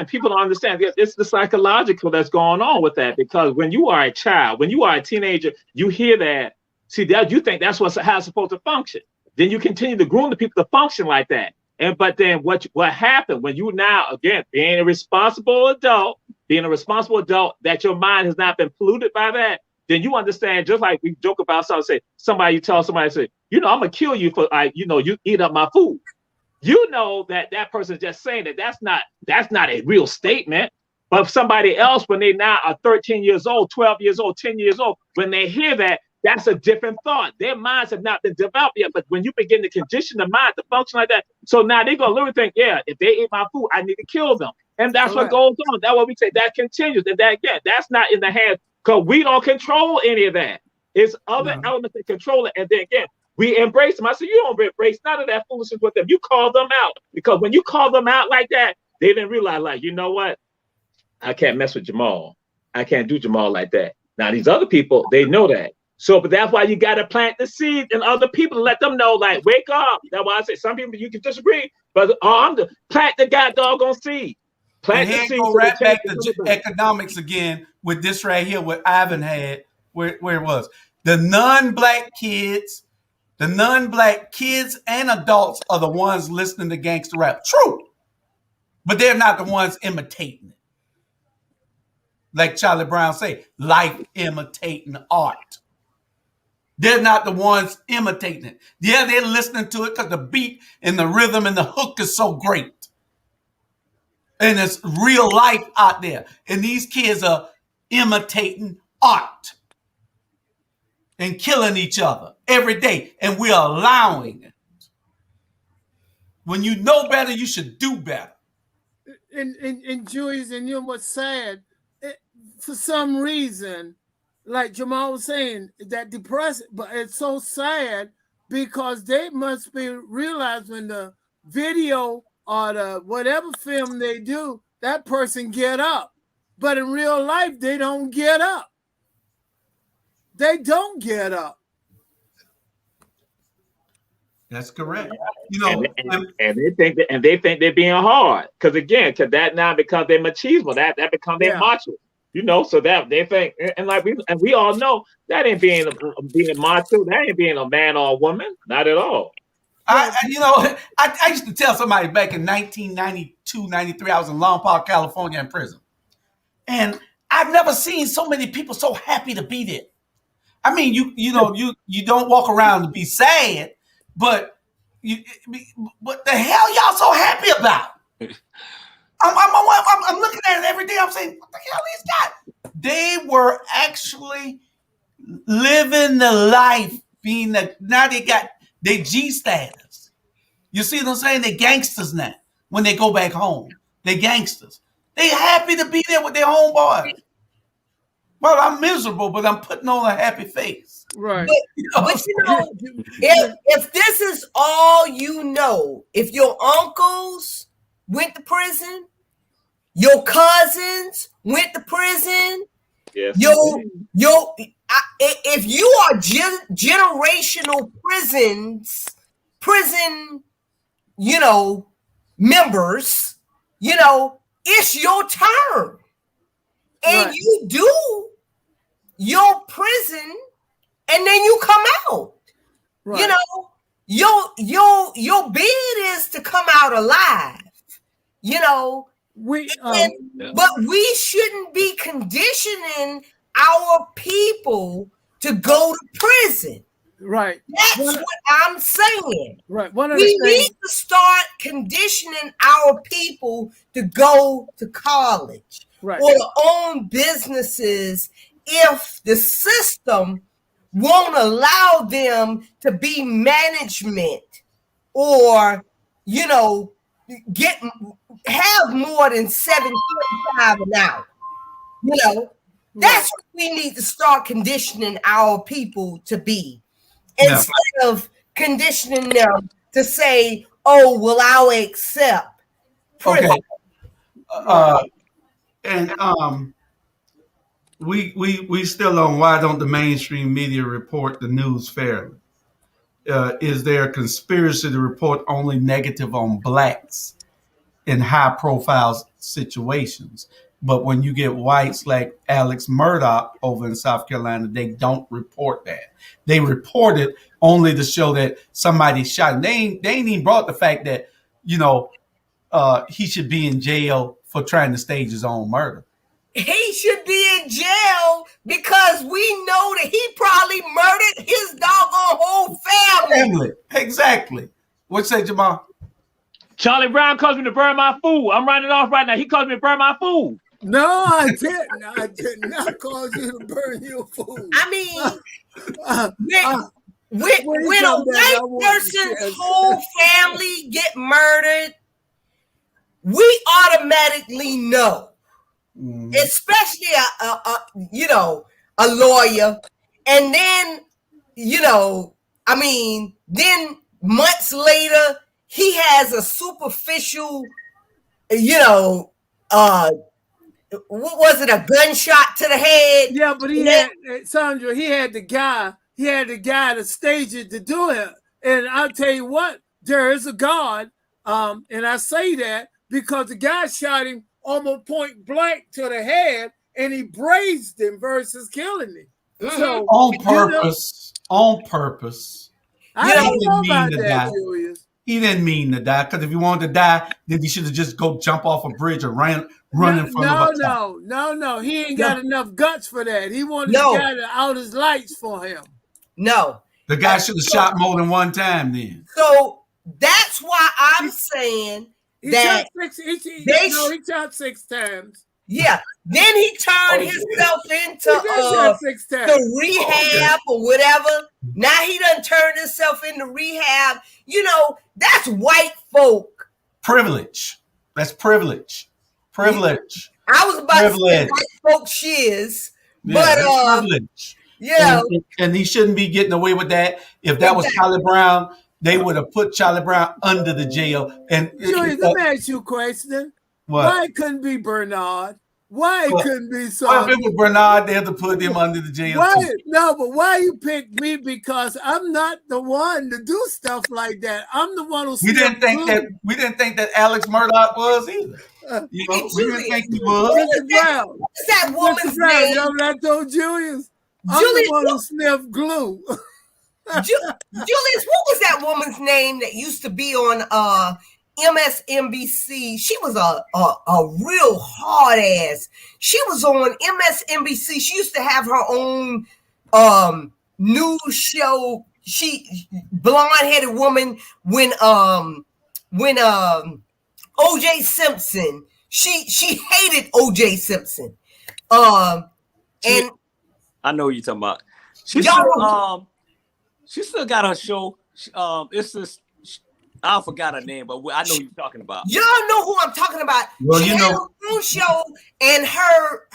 people don't understand. It's the psychological that's going on with that. Because when you are a child, when you are a teenager, you hear that. See that you think that's how it's supposed to function. Then you continue to groom the people to function like that. But then what happened when you now again being a responsible adult, that your mind has not been polluted by that. Then you understand, just like we joke about something. You tell somebody, I'm gonna kill you for you eat up my food. You know that person is just saying that's not a real statement. But if somebody else, when they now are 13 years old, 12 years old, 10 years old, when they hear that, that's a different thought. Their minds have not been developed yet. But when you begin to condition the mind to function like that, so now they're going to literally think, if they eat my food, I need to kill them. And that's what goes on. That's what we say. That continues. And that, again, that's not in the hands, because we don't control any of that. It's other elements that control it. And then again, we embrace them. I said, you don't embrace none of that foolishness with them. You call them out, because when you call them out like that, they didn't realize, like, you know what? I can't mess with Jamal. I can't do Jamal like that. Now these other people, they know that. So, but that's why you got to plant the seed in other people to let them know, like, wake up. That's why I say some people you can disagree, but plant the doggone seed. Plant And the here seed. go So right back to economics again with this right here, what Ivan had, where it was. The non-black kids and adults are the ones listening to gangster rap. True. But they're not the ones imitating it. Like Charlie Brown say, life imitating art. They're not the ones imitating it. Yeah, they're listening to it because the beat and the rhythm and the hook is so great. And it's real life out there. And these kids are imitating art and killing each other every day. And we're allowing it. When you know better, you should do better. And Julius, and you know what's sad? For some reason, like Jamal was saying, that depressing, but it's so sad because they must be realized when the video or the whatever film they do, that person get up. But in real life, they don't get up. They don't get up. That's correct. You know, and they think they're being hard because that now becomes their machismo. That becomes their macho. You know, so that they think, and we all know that ain't being macho. That ain't being a man or a woman. Not at all. I used to tell somebody back in 1992, 93, I was in Long Park, California in prison. And I've never seen so many people so happy to be there. I mean, you don't walk around to be sad, but what the hell y'all so happy about? I'm looking at it every day. I'm saying, what the hell these guys? They were actually living the life, now they got their G status. You see what I'm saying? They're gangsters now. When they go back home, they gangsters. They happy to be there with their homeboys. Well, I'm miserable, but I'm putting on a happy face. Right. But if this is all you know, if your uncles went to prison, your cousins went to prison, yes, if you are generational prison, members, it's your turn. And right. You do your prison and then you come out. Right. Your bid is to come out alive. But we shouldn't be conditioning our people to go to prison. Right. That's what I'm saying. Right. We need to start conditioning our people to go to college. Right. Or to own businesses if the system won't allow them to be management or, have more than 7.5 an hour. That's what we need to start conditioning our people to be. Instead of conditioning them to say, oh, well, I'll accept prison. Okay. And we still on why don't the mainstream media report the news fairly? Is there a conspiracy to report only negative on blacks in high profile situations? But when you get whites like Alex Murdoch over in South Carolina, they don't report that. They report it only to show that somebody shot. They ain't even brought the fact that, he should be in jail for trying to stage his own murder. He should be in jail because we know that he probably murdered his doggone whole family. Exactly. What say, Jamal? Charlie Brown calls me to burn my food. I'm running off right now. He calls me to burn my food. No, I didn't. I did not cause you to burn your food. I mean, when a white person's whole family get murdered, we automatically know, especially a lawyer, and then then months later he has a superficial what was it, a gunshot to the head? Yeah, but he had Sandra. He had the guy to stage it to do it. And I'll tell you what, there is a God, and I say that because the guy shot him almost point blank to the head, and he brazed him versus killing him. Mm-hmm. So on purpose, on purpose. I don't know about that, Julius. He didn't mean to die, because if he wanted to die, then he should have just go jump off a bridge or run in front of a car. No. He ain't got enough guts for that. He wanted the guy to out his lights for him. No. The guy should have shot more than one time then. So that's why I'm saying that he shot 6 times. Yeah. Then he turned himself into the rehab or whatever. Now he done turned himself into rehab. You know, that's white folk. Privilege. That's privilege. Privilege. I was about to say white folk shiz. But privilege. Yeah. And he shouldn't be getting away with that. If that was Charlie Brown, they would have put Charlie Brown under the jail. And Julius, let me ask you a question. What? Why it couldn't be Bernard? Why it couldn't be so? Well, if it was Bernard, they had to put him under the jail too. No, but why you picked me? Because I'm not the one to do stuff like that. I'm the one who. We didn't think that Alex Murdoch was either. You know, we didn't think he was. Mr. Brown. What's that woman's name? You know what I told Julius? I'm the one who sniffed glue. Julius, what was that woman's name that used to be on MSNBC? She was a real hard ass. She was on MSNBC. She used to have her own news show. She blonde-headed woman when OJ Simpson. She hated OJ Simpson. And I know what you're talking about. She still got her show. It's this. I forgot her name, but I know who you're talking about. Y'all know who I'm talking about. Well, she you had know, her own show and her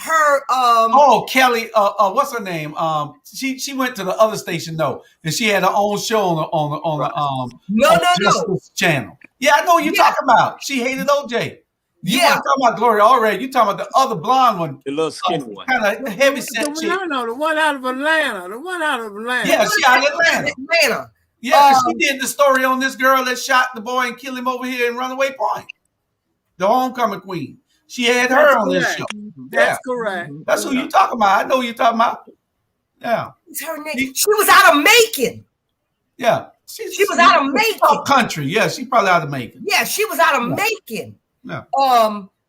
Oh, Kelly. What's her name? She went to the other station though, and she had her own show on the Justice channel. Yeah, I know what you're talking about. She hated OJ. You weren't talking about Gloria already. You talking about the other blonde one, the little skinny one, kind of heavy set chick. No, the one out of Atlanta. Yeah, she out of Atlanta. Yeah, she did the story on this girl that shot the boy and killed him over here in Runaway Point. The homecoming queen. She had her on this show. That's correct. That's who you talking about. I know who you talking about. Yeah. What's her name? She was out of Macon. Yeah. She was out of Macon. Country. Yeah, she's probably out of Macon. Yeah, she was out of Macon. Yeah.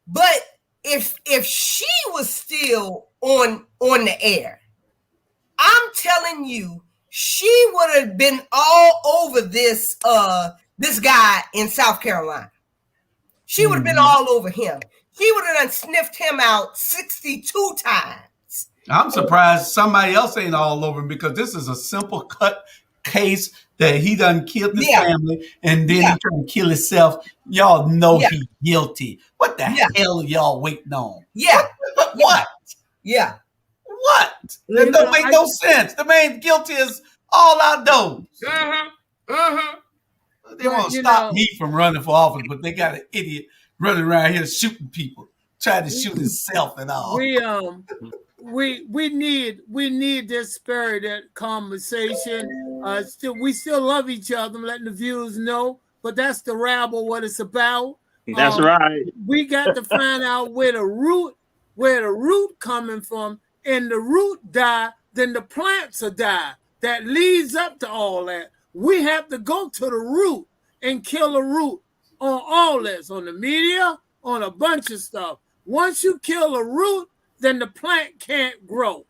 But if she was still on the air, I'm telling you, she would have been all over this guy in South Carolina. She would have been all over him. She would have sniffed him out 62 times. I'm surprised somebody else ain't all over him, because this is a simple cut case that he done killed his family and then he trying to kill himself. Y'all know he's guilty. What the hell are y'all waiting on? Yeah. What? Yeah. What? It don't make no sense. The man guilty is all outdoors. They won't stop me from running for office, but they got an idiot running around here shooting people, trying to shoot himself and all. We need this spirited conversation. We still love each other. I'm letting the viewers know, but that's the rabble, what it's about. That's right. We got to find out where the root coming from, and the root die, then the plants will die. That leads up to all that. We have to go to the root and kill the root on all this, on the media, on a bunch of stuff. Once you kill a root, then the plant can't grow.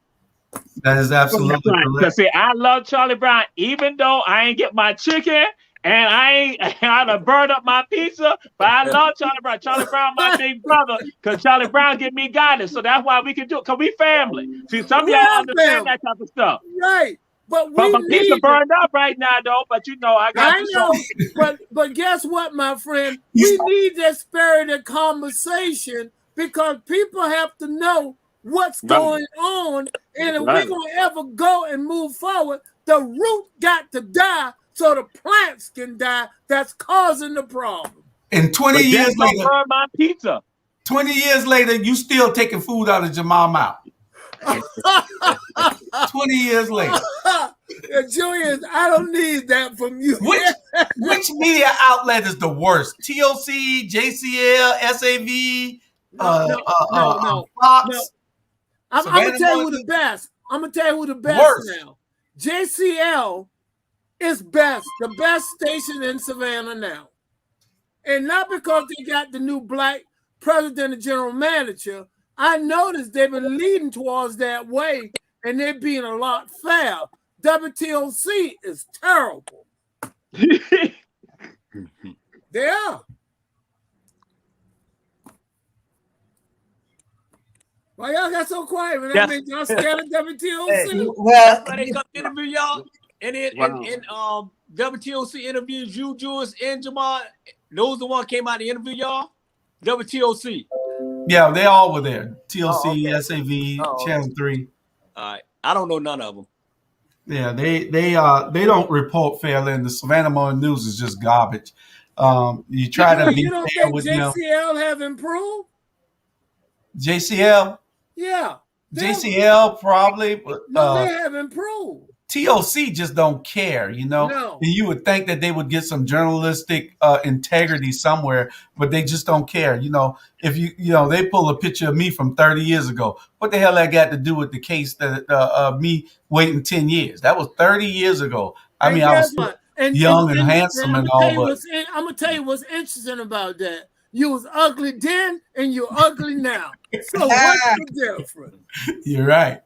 That is absolutely correct. See, I love Charlie Brown, even though I ain't get my chicken and I done burned up my pizza, but I love Charlie Brown. Charlie Brown, my big brother, because Charlie Brown give me guidance. So that's why we can do it, because we family. See, some of y'all understand that type of stuff. Right. But my pizza burned up right now, though. But you know, I know. But guess what, my friend? We need that spirited conversation, because people have to know what's going on, and if we're gonna ever go and move forward, the root got to die so the plants can die. That's causing the problem. And 20 years later, burn my pizza. 20 years later, you still taking food out of Jamal mouth. 20 years later. Julius, I don't need that from you. Which media outlet is the worst? TOC, JCL, SAV, No. Fox? I'm gonna tell you who the best. I'm gonna tell you who the best Worst. now. JCL is best, the best station in Savannah now. And not because they got the new black president and general manager. I noticed they've been leading towards that way, and they're being a lot fair. WTOC is terrible. They are. Why y'all got so quiet? Man, that means y'all scared of WTOC. Well, They come interview y'all, and WTOC interviews you, Jules, and Jamal. Those the one came out to interview y'all. WTOC. Yeah, they all were there. TLC, okay. SAV, Channel 3. All right, I don't know none of them. Yeah, they don't report fairly, and the Savannah Morning News is just garbage. You try to be you don't fair think with JCL have improved? JCL, Yeah. JCL probably, but No, they have improved. TOC just don't care, you know. No. And you would think that they would get some journalistic integrity somewhere, but they just don't care. You know, if they pull a picture of me from 30 years ago. What the hell that got to do with the case that me waiting 10 years? That was 30 years ago. I mean, I was young and handsome and all, but I'm gonna tell you what's interesting about that. You was ugly then, and you're ugly now. So what's the difference? You're right.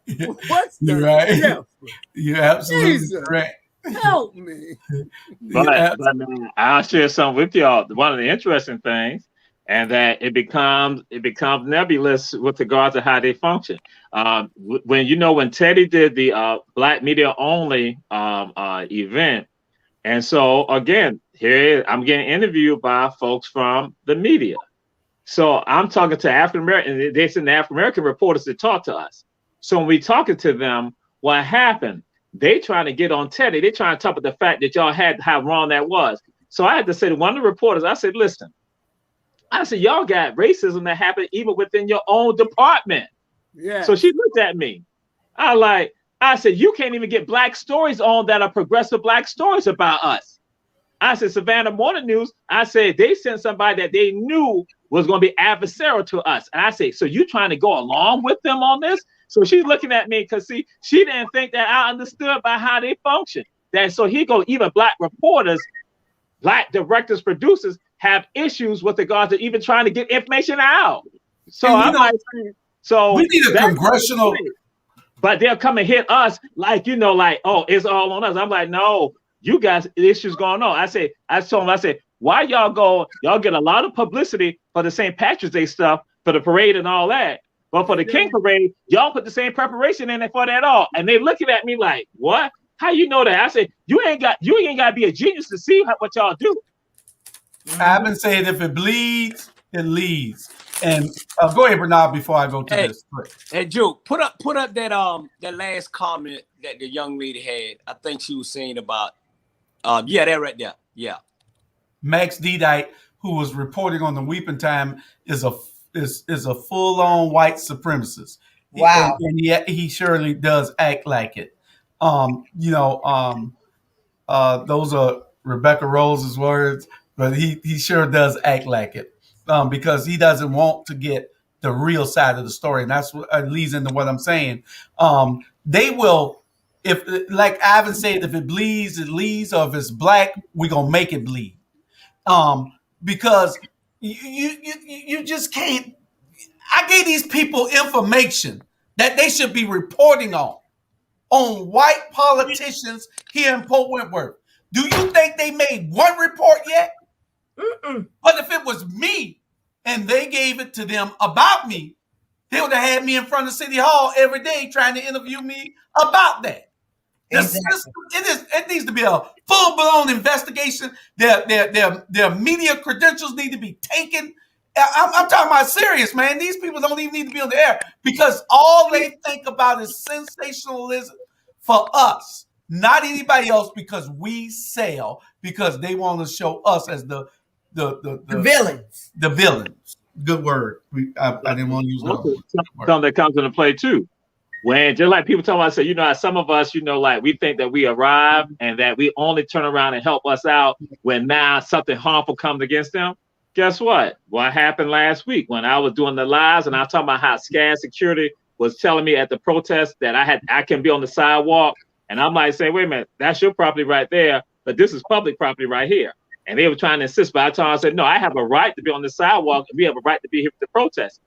What's the You're right. difference? You're absolutely Jesus. correct. Help me. But I'll share some with y'all. One of the interesting things, and that it becomes nebulous with regard to how they function. When Teddy did the Black Media Only event, and so again, I'm getting interviewed by folks from the media. So I'm talking to African American. They send the African American reporters to talk to us. So when we talking to them, what happened? They trying to get on Teddy. They trying to talk about the fact that y'all had how wrong that was. So I had to say to one of the reporters, I said, listen, y'all got racism that happened even within your own department. Yeah. So she looked at me. I said, you can't even get black stories on that are progressive black stories about us. I said, Savannah Morning News, I said, they sent somebody that they knew was going to be adversarial to us. And I said, so you trying to go along with them on this? So she's looking at me because, see, she didn't think that I understood by how they function. So even black reporters, black directors, producers have issues with regard to even trying to get information out. So we need a congressional. But they'll come and hit us like, oh, it's all on us. I'm like, no, you guys, issues going on. I told them, why y'all get a lot of publicity for the St. Patrick's Day stuff, for the parade and all that. But for the King Parade, y'all put the same preparation in it for that all. And they looking at me like, what? How you know that? I said, you ain't got to be a genius to see what y'all do. I've been saying if it bleeds, it leads. And go ahead, Bernard, before I go to this. Hey, Joe, put up that last comment that the young lady had. I think she was saying about that right there. Yeah. Max Dedite, who was reporting on the Weeping Time, is a full-on white supremacist. Wow. And yet he surely does act like it. Those are Rebecca Rose's words, but he sure does act like it. Because he doesn't want to get the real side of the story. And that's what leads into what I'm saying. They will, if like Ivan said, if it bleeds, it leads, or if it's black, we're going to make it bleed. Because you just can't. I gave these people information that they should be reporting on white politicians here in Port Wentworth. Do you think they made one report yet? Mm-mm. But if it was me and they gave it to them about me, they would have had me in front of City Hall every day trying to interview me about that. Exactly. It needs to be a full-blown investigation. Their media credentials need to be taken. I'm talking about serious, man. These people don't even need to be on the air because all they think about is sensationalism for us, not anybody else, because we sell, because they want to show us as the villains. The villains. Good word. I didn't want to use that word. Something that comes into play too. When just like people tell us, say, some of us, like we think that we arrive and that we only turn around and help us out when now something harmful comes against them. Guess what? What happened last week when I was doing the lives and I was talking about how SCAD security was telling me at the protest that I can be on the sidewalk, and I'm like saying, wait a minute, that's your property right there, but this is public property right here. And they were trying to insist, but I said, no, I have a right to be on the sidewalk, and we have a right to be here for the protest.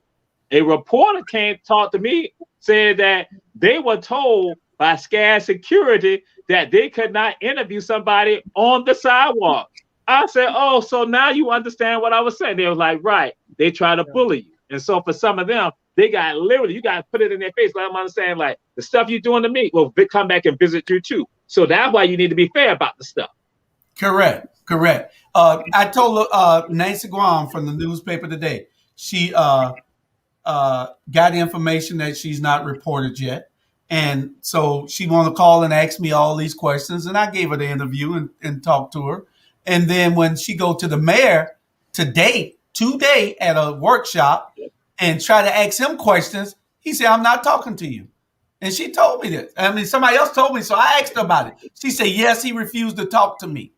A reporter came talk to me, said that they were told by SCAD security that they could not interview somebody on the sidewalk. I said, oh, so now you understand what I was saying. They were like, right. They try to bully you. And so for some of them, they got literally, you got to put it in their face. Like I'm understanding, like the stuff you're doing to me will come back and visit you too. So that's why you need to be fair about the stuff. Correct. I told Nancy Guam from the newspaper today, she got information that she's not reported yet. And so she wanted to call and ask me all these questions. And I gave her the interview and talked to her. And then when she go to the mayor today at a workshop and try to ask him questions, he said, I'm not talking to you. And she told me this. I mean, somebody else told me, so I asked her about it. She said, yes, he refused to talk to me.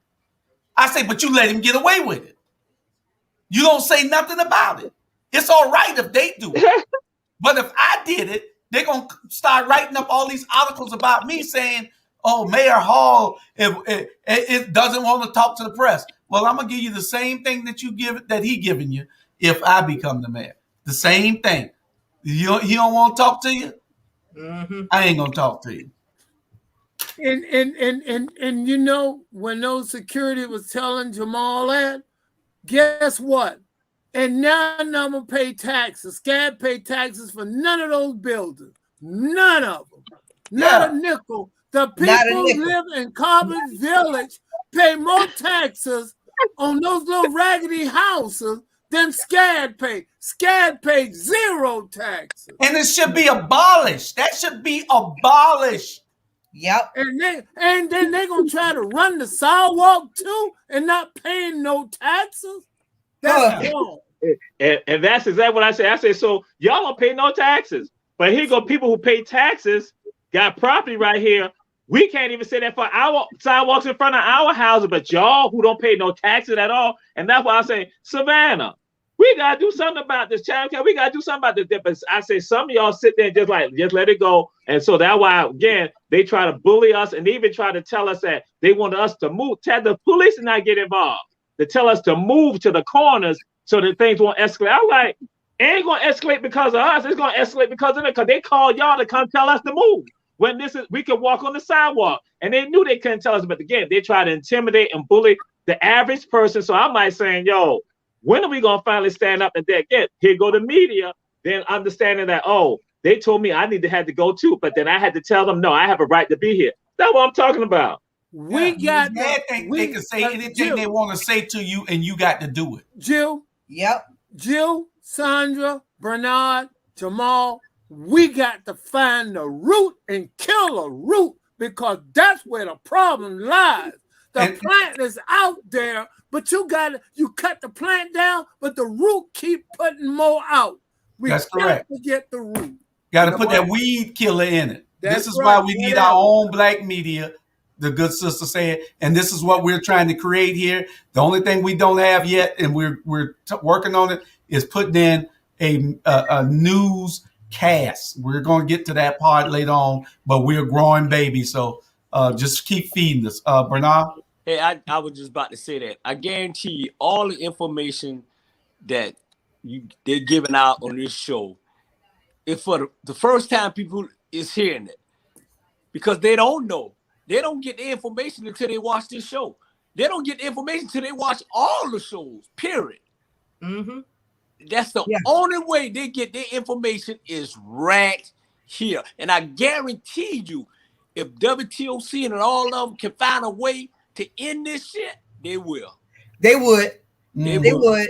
I say, but you let him get away with it. You don't say nothing about it. It's all right if they do it. But if I did it, they're going to start writing up all these articles about me saying, oh, Mayor Hall it doesn't want to talk to the press. Well, I'm going to give you the same thing that he giving you if I become the mayor. The same thing. He don't want to talk to you? Mm-hmm. I ain't going to talk to you. And when those security was telling Jamal that, guess what? And now I'm going to pay taxes. SCAD pay taxes for none of those buildings. None of them. Not a nickel. The people who live in Carbon Village pay more taxes on those little raggedy houses than SCAD pay. SCAD paid zero taxes. And it should be abolished. That should be abolished. Yep. And then they're going to try to run the sidewalk too and not paying no taxes? That's wrong. And that's exactly what I say. I say, so y'all don't pay no taxes. But here go people who pay taxes, got property right here. We can't even say that for our sidewalks in front of our houses, but y'all who don't pay no taxes at all. And that's why I say, Savannah, we got to do something about this, child. We got to do something about this. But I say some of y'all sit there and just let it go. And so that's why, again, they try to bully us and even try to tell us that they want us to move. Tell the police to not get involved. To tell us to move to the corners so that things won't escalate. I'm like, it ain't going to escalate because of us. It's going to escalate because of it, because they called y'all to come tell us to move. When we could walk on the sidewalk, and they knew they couldn't tell us. But again, they try to intimidate and bully the average person. So I'm like saying, yo, when are we going to finally stand up and then again, here go the media, then understanding that, oh, they told me I had to go too, but then I had to tell them, no, I have a right to be here. That's what I'm talking about. They can say anything they want to say to you, and you got to do it. Jill. Yep. Jill, Sandra, Bernard, Jamal, we got to find the root and kill a root, because that's where the problem lies. The plant is out there, but you cut the plant down, but the root keep putting more out. That's correct. To get the root. Got to put that weed killer in it. This is why we need our own black media, the good sister said, and this is what we're trying to create here. The only thing we don't have yet, and we're working on it, is putting in a news cast. We're going to get to that part later on, but we're growing babies, so just keep feeding us. Bernard? Hey, I was just about to say that. I guarantee you all the information that they're giving out on this show, if for the first time people is hearing it, because they don't know. They don't get the information until they watch this show. They don't get the information until they watch all the shows, period. Mm-hmm. That's the only way they get their information is right here. And I guarantee you, if WTOC and all of them can find a way to end this shit, they will. They would. They would.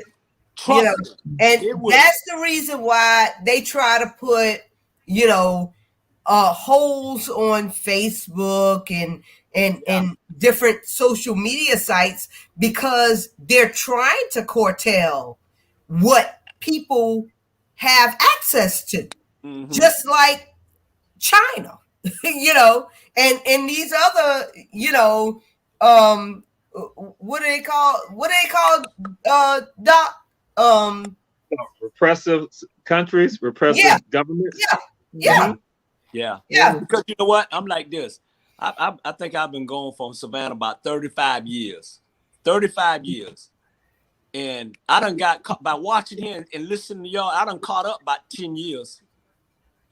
Trust and that's the reason why they try to put, holes on Facebook and different social media sites, because they're trying to curtail what people have access to, Mhm. just like China, you know, and these other, you know, what do they call doc? Repressive countries, repressive Yeah. governments. Yeah. Yeah. Because you know what? I'm like this. I think I've been going from Savannah about 35 years. 35 years. And I done got caught by watching here and listening to y'all. I done caught up about 10 years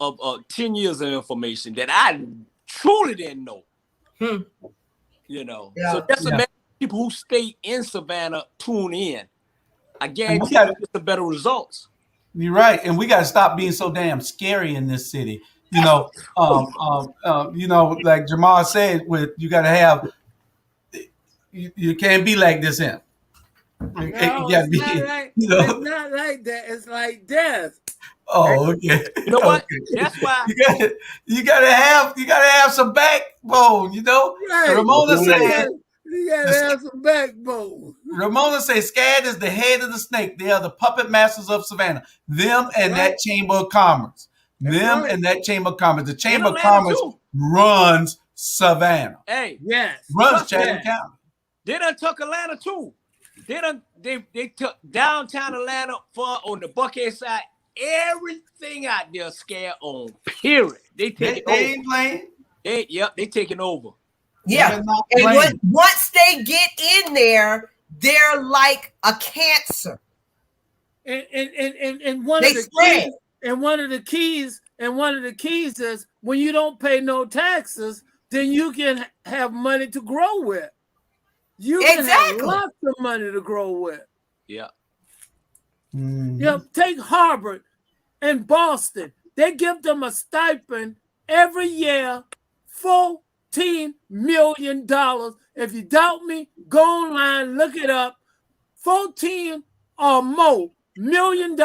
of 10 years of information that I truly didn't know. You know. Yeah. So that's amazing. People who stay in Savannah tune in. I guarantee gotta- you get the better results. You're right, and we got to stop being so damn scary in this city. You know, like Jamal said, with you got to have. You can't be like this, him. No, You gotta be, it's not like that. It's like death. Oh, okay. You know what? Okay. That's why you gotta have some backbone. You know, Right. Ramona said. You gotta have some backbone. Ramona says SCAD is the head of the snake. They are the puppet masters of Savannah. Them and that Chamber of Commerce. And that Chamber of Commerce. The Chamber of Commerce runs Savannah. Hey, Runs Chatham County. They done took Atlanta too. They took downtown Atlanta on the Buckhead side. Everything out there SCAD on. Period. They ain't playing. They taking over. Yeah. And once they get in there, they're like a cancer. And one of the keys is when you don't pay no taxes, then you can have money to grow with. You can have lots of money to grow with. Yeah. Mm-hmm. Yeah, take Harvard and Boston. They give them a stipend every year, $14 million. If you doubt me, go online, look it up. 14 or more $1 million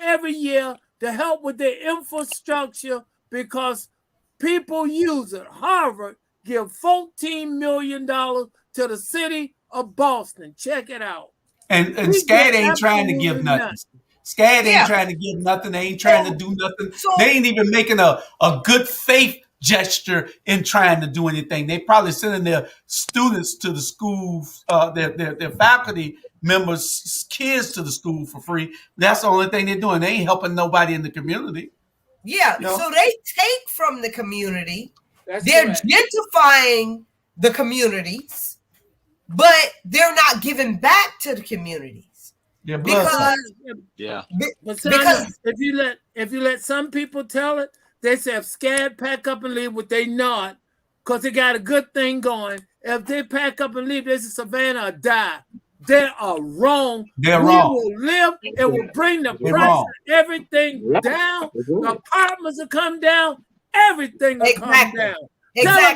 every year to help with their infrastructure because people use it. Harvard give $14 million to the city of Boston. Check it out. And SCAD ain't trying to give nothing. SCAD ain't trying to give nothing. They ain't trying to do nothing. They ain't even making a good faith gesture in trying to do anything. They probably sending their students to the school, their faculty members, kids to the school for free. That's the only thing they're doing. They ain't helping nobody in the community. Yeah, you know? So they take from the community. They're gentrifying the communities, but they're not giving back to the communities. Because if you let some people tell it, they say if SCAD pack up and leave, what they not, because they got a good thing going. If they pack up and leave, they say Savannah or die. They are wrong. They're wrong. Will live. It will bring the price of everything down. The apartments will come down. Everything will come down. Tell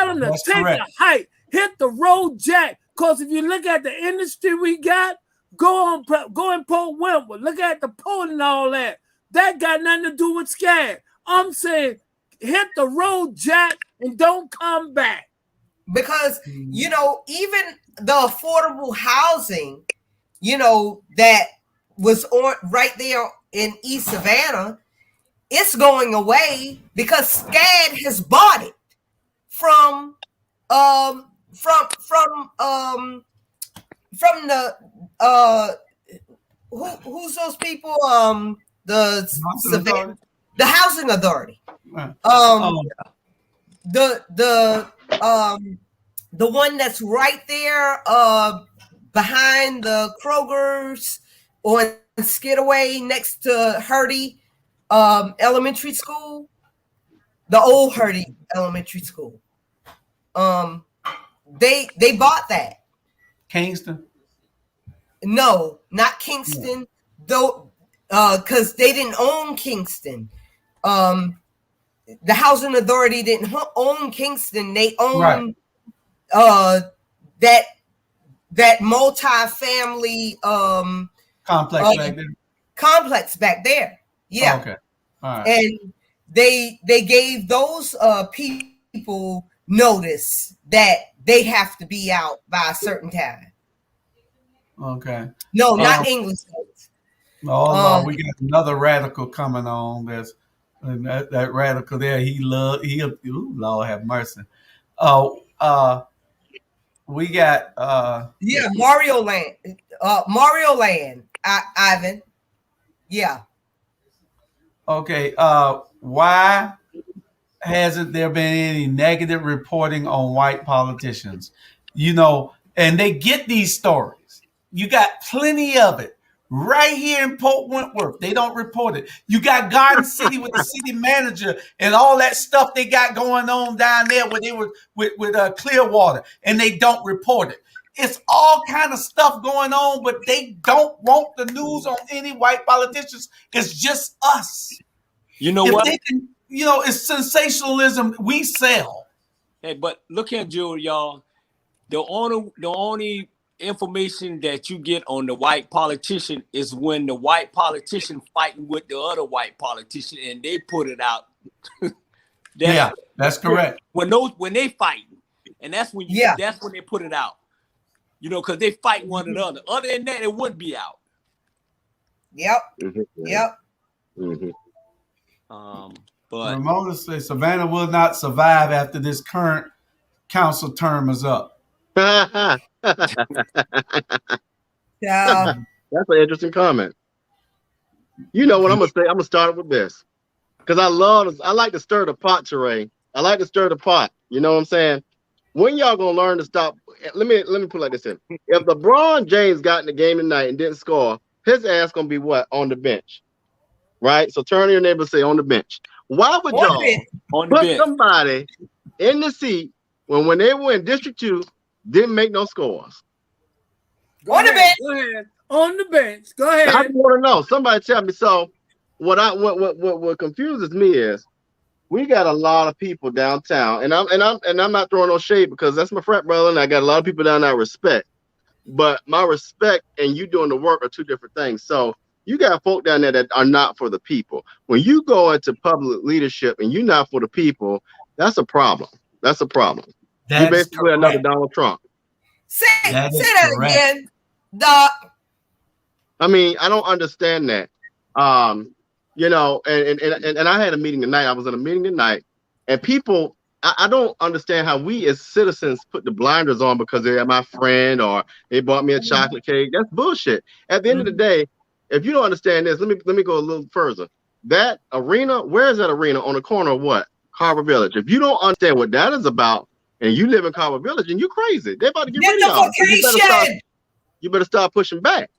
them to take the height, hit the road jack. Because if you look at the industry we got, go in Port Wentworth, look at the port and all that. That got nothing to do with SCAD. I'm saying hit the road jack and don't come back. Because, you know, even the affordable housing, you know, that was on right there in East Savannah, it's going away because SCAD has bought it from the who's those people? The housing authority. The one that's right there behind the Kroger's on Skidaway next to Hurdy Elementary School, the old Hurdy Elementary School. They bought that. Kingston? No, not Kingston. Though, because they didn't own Kingston. The housing authority didn't own Kingston. They owned that multi-family complex back there. Yeah. Oh, okay. All right. And they gave those people notice that they have to be out by a certain time. Okay. No, not English notice. Oh Lord, we got another radical coming on. And that radical there. Ooh, Lord have mercy. Oh, we got Yeah, Mario Land. Mario Land. Ivan. Yeah. okay. Why hasn't there been any negative reporting on white politicians? And they get these stories. You got plenty of it right here in Port Wentworth. They don't report it. You got Garden City with the city manager and all that stuff they got going on down there where they were with Clearwater, and they don't report it. It's all kind of stuff going on, but they don't want the news on any white politicians. It's just us. You know if what? They can, it's sensationalism. We sell. Hey, but look here, Jude, y'all. The only information that you get on the white politician is when the white politician fighting with the other white politician, and they put it out. That's correct. When they fighting, and that's when that's when they put it out. Because they fight one another. Other than that, it wouldn't be out. Yep. Mm-hmm. Yep. Mm-hmm. But Ramona says Savannah will not survive after this current council term is up. Yeah. That's an interesting comment. You know what I'm gonna say? I'm gonna start with this because I like to stir the pot, Teray. I like to stir the pot. You know what I'm saying? When y'all gonna learn to stop? Let me put it like this in. If LeBron James got in the game tonight and didn't score, his ass gonna be what? On the bench, right? So turn to your neighbor and say on the bench. Why would y'all put somebody in the seat when they were in District 2 didn't make no scores? On the bench. Go ahead. On the bench. Go ahead. I want to know. Somebody tell me. So what confuses me is we got a lot of people downtown, and I'm not throwing no shade because that's my frat brother, and I got a lot of people down there I respect. But my respect and you doing the work are two different things. So you got folk down there that are not for the people. When you go into public leadership and you're not for the people, that's a problem. That's a problem. You basically another Donald Trump. Say that again, Doc. I mean, I don't understand that. And I had a meeting tonight. I was in a meeting tonight, and people, I don't understand how we as citizens put the blinders on because they're my friend or they bought me a chocolate cake. That's bullshit. At the end of the day, if you don't understand this, let me go a little further. That arena, where is that arena? On the corner of what? Carver Village. If you don't understand what that is about, and you live in Carver Village, and you're crazy. They're about to get rid of y'all. You better start pushing back.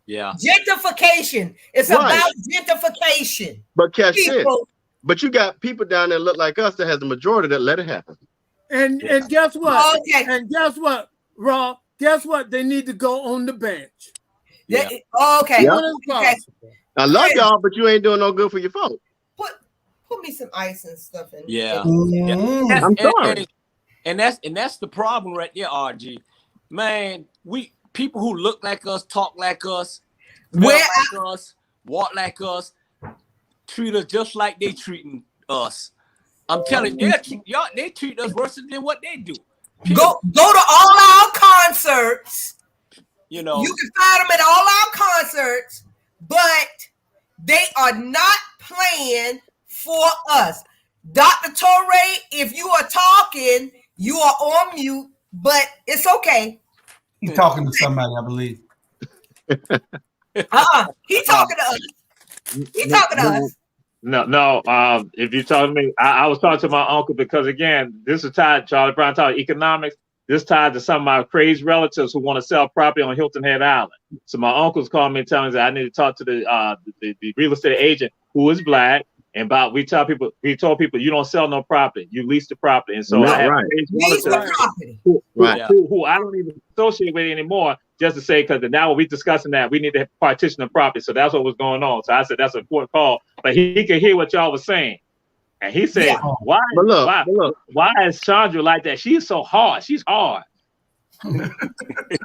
Yeah. Gentrification. It's about gentrification. But catch this. But you got people down there look like us that has the majority that let it happen. And guess what? Okay. And guess what, Raw? Guess what? They need to go on the bench. Yeah. Okay. Yep. Okay. I love y'all, but you ain't doing no good for your folks. Put me some ice and stuff in. Yeah. Mm-hmm. I'm sorry. And that's the problem right there, RG. Man, people who look like us, talk like us, like us, walk like us, treat us just like they treating us. I'm telling you, they treat us worse than what they do. Go to all our concerts. You can find them at all our concerts, but they are not playing for us. Dr. Torre, if you are talking, you are on mute, but it's okay. He's talking to somebody, I believe. He talking to us. He talking to us. No. If you talk to me, I was talking to my uncle because again, this is tied. Charlie Brown taught economics. This tied to some of my crazy relatives who want to sell property on Hilton Head Island. So my uncles called me and telling me that I need to talk to the real estate agent who is black. And we told people you don't sell no property, you lease the property. And so I have lease the property. Who I don't even associate with anymore, just to say because now we're discussing that we need to partition the property. So that's what was going on. So I said that's an important call. But he could hear what y'all was saying. And he said, why is Chandra like that? She's so hard. She's hard. She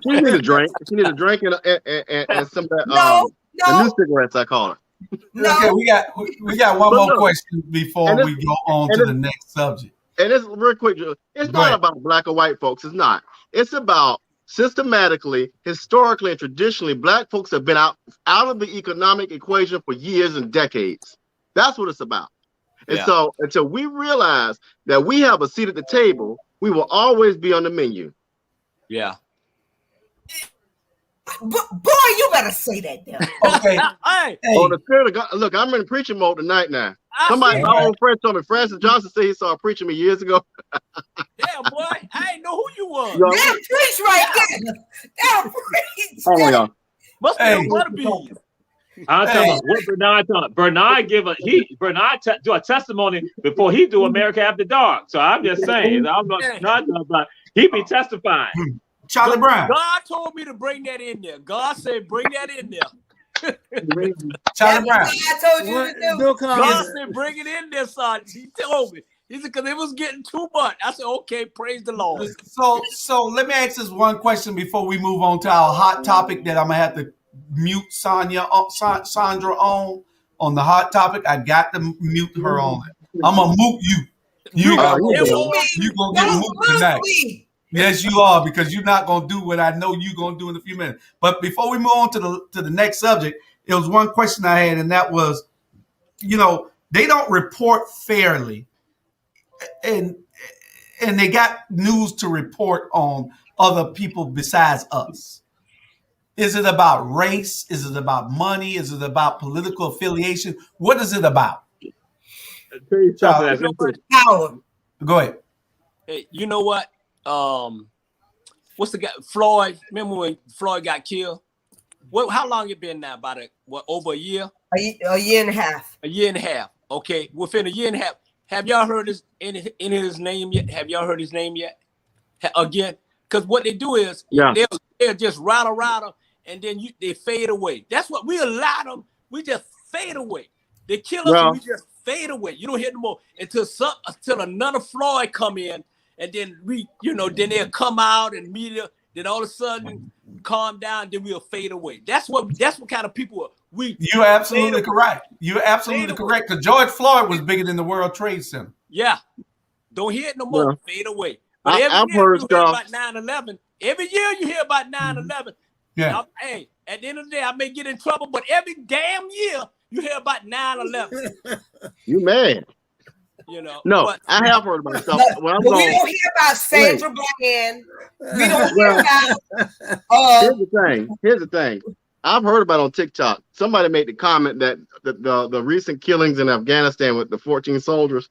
need a drink. She need a drink and some of that the new cigarettes, I call it. No. Okay, we got one more question before we go on to the next subject. And it's real quick. It's not about black or white folks. It's not. It's about systematically, historically, and traditionally, black folks have been out of the economic equation for years and decades. That's what it's about. And so until we realize that we have a seat at the table, we will always be on the menu. Yeah. Boy, you better say that there. Okay. Hey, On the spirit of God, look, I'm in preaching mode tonight now. Somebody, my old friend told me, Francis Johnson said he saw preaching me years ago. damn, boy, I didn't know who you was. Yo, That preach right there. That preach. oh my God. Must be Hey. a butterbean. I'm talking about what Bernard talking. Bernard do a testimony before he do America After Dark. So I'm just saying, I'm not talking about he be testifying. Charlie Brown. God told me to bring that in there. God said, bring that in there. Charlie Brown. I told you to do. Bill God Cosby. said, bring it in there, son. He told me. He said, because it was getting too much. I said, okay, praise the Lord. So let me ask this one question before we move on to our hot topic that I'm gonna have to mute Sandra on the hot topic. I got to mute her on it. I'm gonna mute you. You gonna get moved tonight. Yes, you are, because you're not gonna do what I know you're gonna do in a few minutes. But before we move on to the next subject, it was one question I had, and that was, they don't report fairly, and they got news to report on other people besides us. Is it about race? Is it about money? Is it about political affiliation? What is it about? Power. Go ahead. Hey, you know what? What's the guy? Floyd. Remember when Floyd got killed? How long it been now? About over a year? A year and a half. A year and a half. Okay, within a year and a half. Have y'all heard his name yet? Have y'all heard his name yet? Again, because what they do is they'll just rattle, and then they fade away. That's what we allow them. We just fade away. They kill us, and we just fade away. You don't hear no more until another Floyd come in, and then then they'll come out and media. Then all of a sudden calm down. Then we'll fade away. That's what kind of people are. You're absolutely correct. You're absolutely correct. Because George Floyd was bigger than the World Trade Center. Yeah, don't hear it no more. Yeah. Fade away. But I've heard you hear stuff. about 9/11. Every year you hear about 9/11. Yeah. Hey, at the end of the day, I may get in trouble, but every damn year you hear about 9/11. You mad? No, but, I have heard about stuff. But we don't hear about Sandra Bland. We don't hear about. Here's the thing. I've heard about on TikTok. Somebody made the comment that the recent killings in Afghanistan with the 14 soldiers.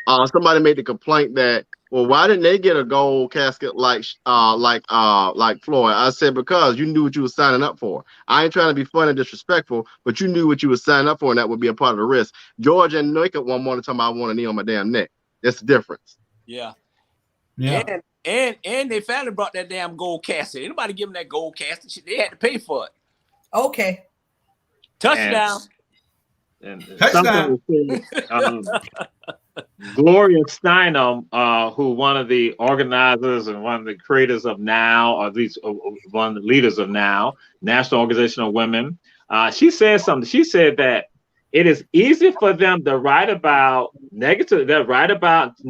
Somebody made the complaint that, well, why didn't they get a gold casket like Floyd? I said, because you knew what you were signing up for. I ain't trying to be funny and disrespectful, but you knew what you were signing up for, and that would be a part of the risk. George and Nick at one morning talking about, I want a knee on my damn neck. That's the difference. Yeah. Yeah. And they finally brought that damn gold casket. Anybody give them that gold casket? Shit, they had to pay for it. Okay. Touchdown. And Touchdown. Gloria Steinem, who one of the organizers and one of the creators of NOW, or at least one of the leaders of NOW, National Organization of Women, she said something. She said that it is easy for them to write about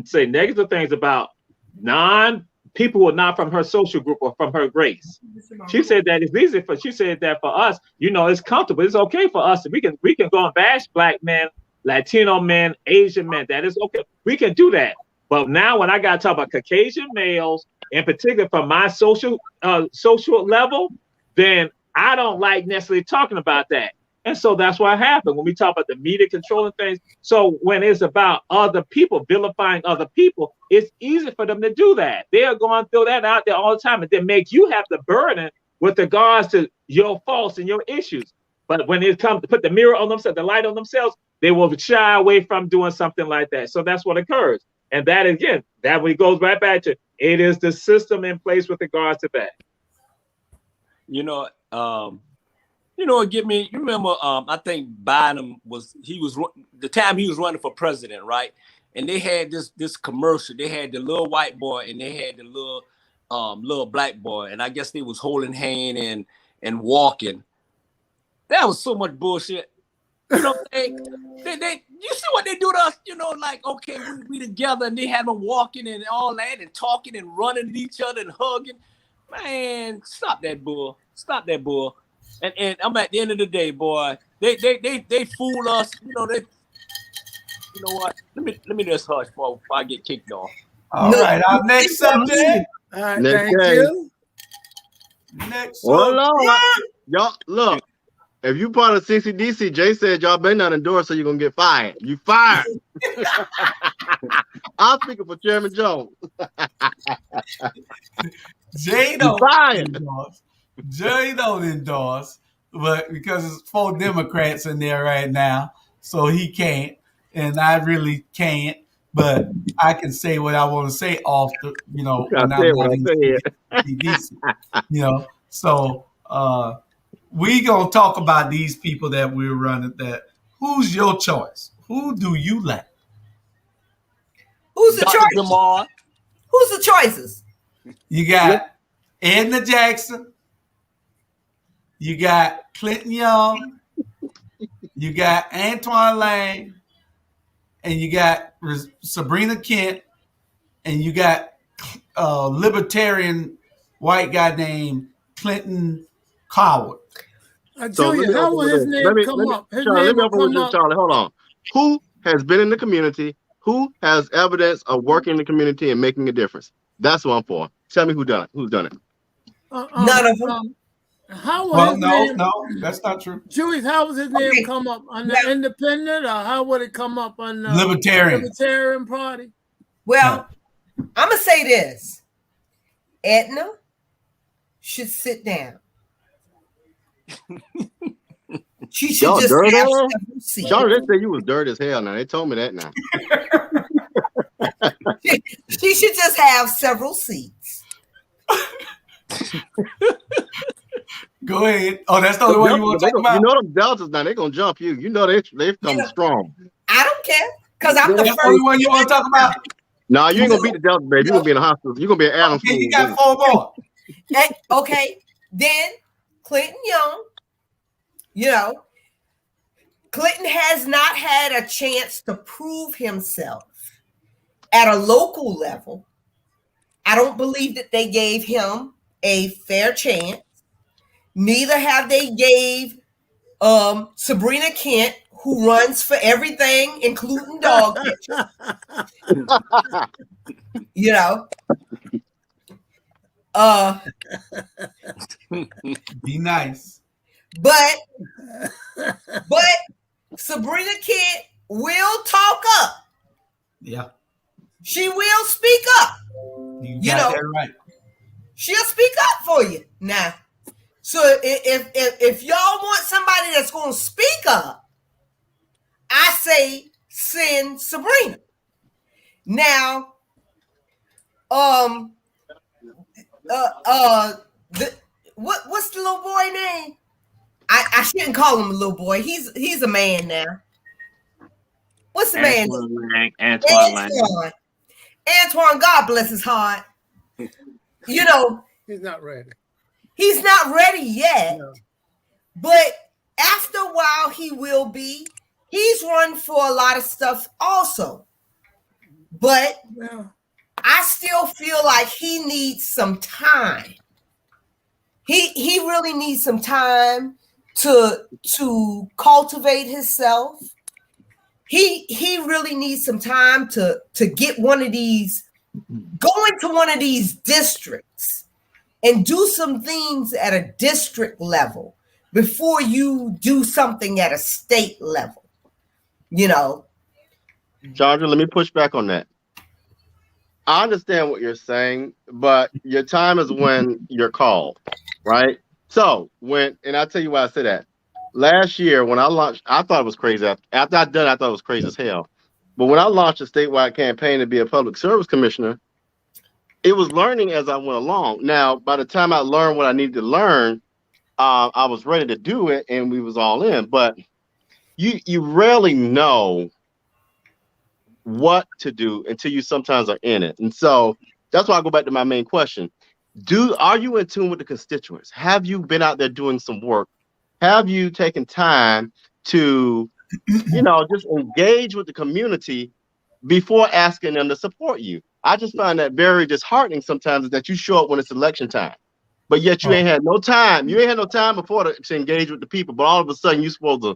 say negative things about people who are not from her social group or from her race. She said that it's easy she said that for us, it's comfortable. It's okay for us. We can go and bash black men, Latino men, Asian men. That is okay. We can do that. But now when I got to talk about Caucasian males, in particular from my social level, then I don't like necessarily talking about that. And so that's what happened when we talk about the media controlling things. So when it's about other people, vilifying other people, it's easy for them to do that. They are going to throw that out there all the time and then make you have the burden with regards to your faults and your issues. But when it comes to put the mirror on themselves, the light on themselves, they will shy away from doing something like that. So that's what occurs. And that, again, that when it goes right back to, it is the system in place with regards to that. Give me. You remember? I think Biden was the time he was running for president, right? And they had this commercial. They had the little white boy and they had the little black boy, and I guess they was holding hand and walking. That was so much bullshit. You know, they you see what they do to us? Like, okay, we together, and they have them walking and all that and talking and running at each other and hugging. Man, stop that bull. Stop that bull. And I'm at the end of the day, boy. They fool us. You know what? Let me just hush before I get kicked off. All right, our next subject. All right, Next thank game. you. Next Well, subject. y'all look. If you part of CCDC, Jay said y'all better not endorse, so you're gonna get fired. You fired. I'm speaking for Chairman Jones. Jay don't endorse. Jay don't endorse, but because it's 4 Democrats in there right now, so he can't, and I really can't. But I can say what I want to say off the, when I'm not in CCDC, So we gonna talk about these people that we're running. Who's your choice? Who do you like? Who's the Dr. choice? Jamal. Who's the choices? You got Edna Jackson. You got Clinton Young. You got Antoine Lang. And you got Sabrina Kent. And you got a libertarian white guy named Clinton Coward. Julia, how will his name come up? His Charlie, name let me will come up. Charlie, hold on. Who has been in the community? Who has evidence of working in the community and making a difference? That's what I'm for. Tell me who's done it. None of them. How will his name? No, that's not true. Julius, how will his name come up on the Independent, or how would it come up on the Libertarian Party? Well, I'm gonna say this: Edna should sit down. She should just have several seats. Charlie, they say you was dirty as hell. Now they told me that now. She should just have several seats. Go ahead. Oh, that's the only one you want to talk about? You know them Deltas now, they're going to jump you. You know they've come strong. I don't care, because I'm the first. Only one you want to talk about? No, you ain't going to beat the Deltas, baby. You're going to be in the hospital. You're going to be an Adams. Okay, you got 4 more. Okay, then Clinton Young. Clinton has not had a chance to prove himself at a local level. I don't believe that they gave him a fair chance. Neither have they gave Sabrina Kent, who runs for everything, including dog catcher. Be nice. But Sabrina Kent will talk up. Yeah. She will speak up. You got that right. She'll speak up for you now. So if y'all want somebody that's going to speak up, I say send Sabrina. Now, what's the little boy name? I shouldn't call him a little boy. He's a man now. What's the man name? Antoine. Antoine, God bless his heart. He's not ready. He's not ready yet. No. But after a while, he will be. He's run for a lot of stuff also. But I still feel like he needs some time. He really needs some time to cultivate himself. He really needs some time to get go into one of these districts and do some things at a district level before you do something at a state level. Chandra, let me push back on that. I understand what you're saying, but your time is when you're called, right? So and I'll tell you why I say that. Last year when I launched, I thought it was crazy. After I done, I thought it was crazy as hell. But when I launched a statewide campaign to be a public service commissioner, it was learning as I went along. Now, by the time I learned what I needed to learn, I was ready to do it, and we was all in. But you rarely know what to do until you sometimes are in it. And so that's why I go back to my main question. Are you in tune with the constituents? Have you been out there doing some work? Have you taken time to, just engage with the community before asking them to support you? I just find that very disheartening sometimes that you show up when it's election time. but yet you ain't had no time. You ain't had no time before to engage with the people, but all of a sudden you're supposed to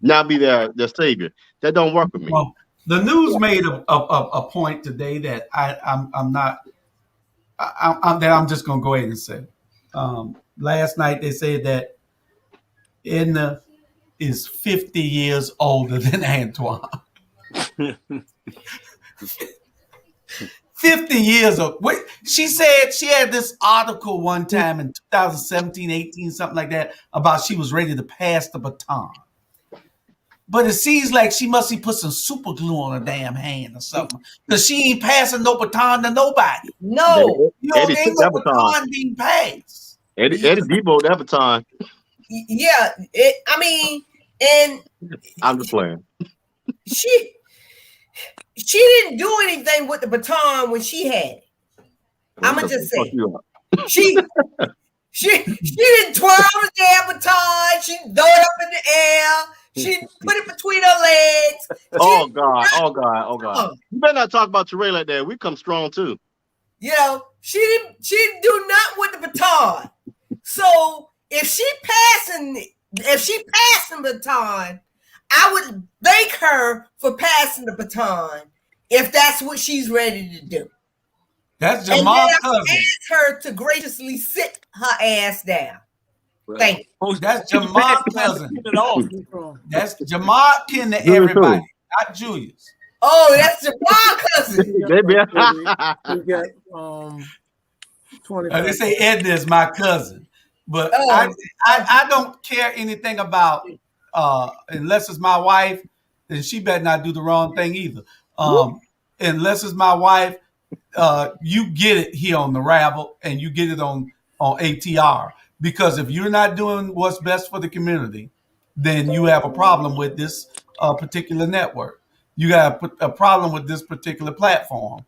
now be their savior. That don't work with me. Well, the news made a point today that I'm just gonna go ahead and say. Last night they said that Edna is 50 years older than Antoine. 50 years old. Wait, she said she had this article one time in 2017, 18, something like that, about she was ready to pass the baton. But it seems like she must have put some super glue on her damn hand or something. Because she ain't passing no baton to nobody. No. You know, there ain't no baton being passed. Eddie Debo that baton. Yeah. I mean, and I'm just playing. She didn't do anything with the baton when she had it. I'ma just say she didn't twirl the damn baton. She throw it up in the air. She put it between her legs. Oh God. You better not talk about Teray like that. We come strong too. You know, she didn't do nothing with the baton. So if she passing the baton, I would thank her for passing the baton if that's what she's ready to do. That's Jamal's cousin. Ask her to graciously sit her ass down. Thank you. That's Jamal's cousin. That's Jamal kin to everybody, not Julius. Oh, that's Jamal's cousin. We got 25. They say Edna is my cousin, but I don't care anything about unless it's my wife, then she better not do the wrong thing either. Unless it's my wife, you get it here on the Rabble and you get it on ATR. Because if you're not doing what's best for the community, then you have a problem with this particular network. You got a problem with this particular platform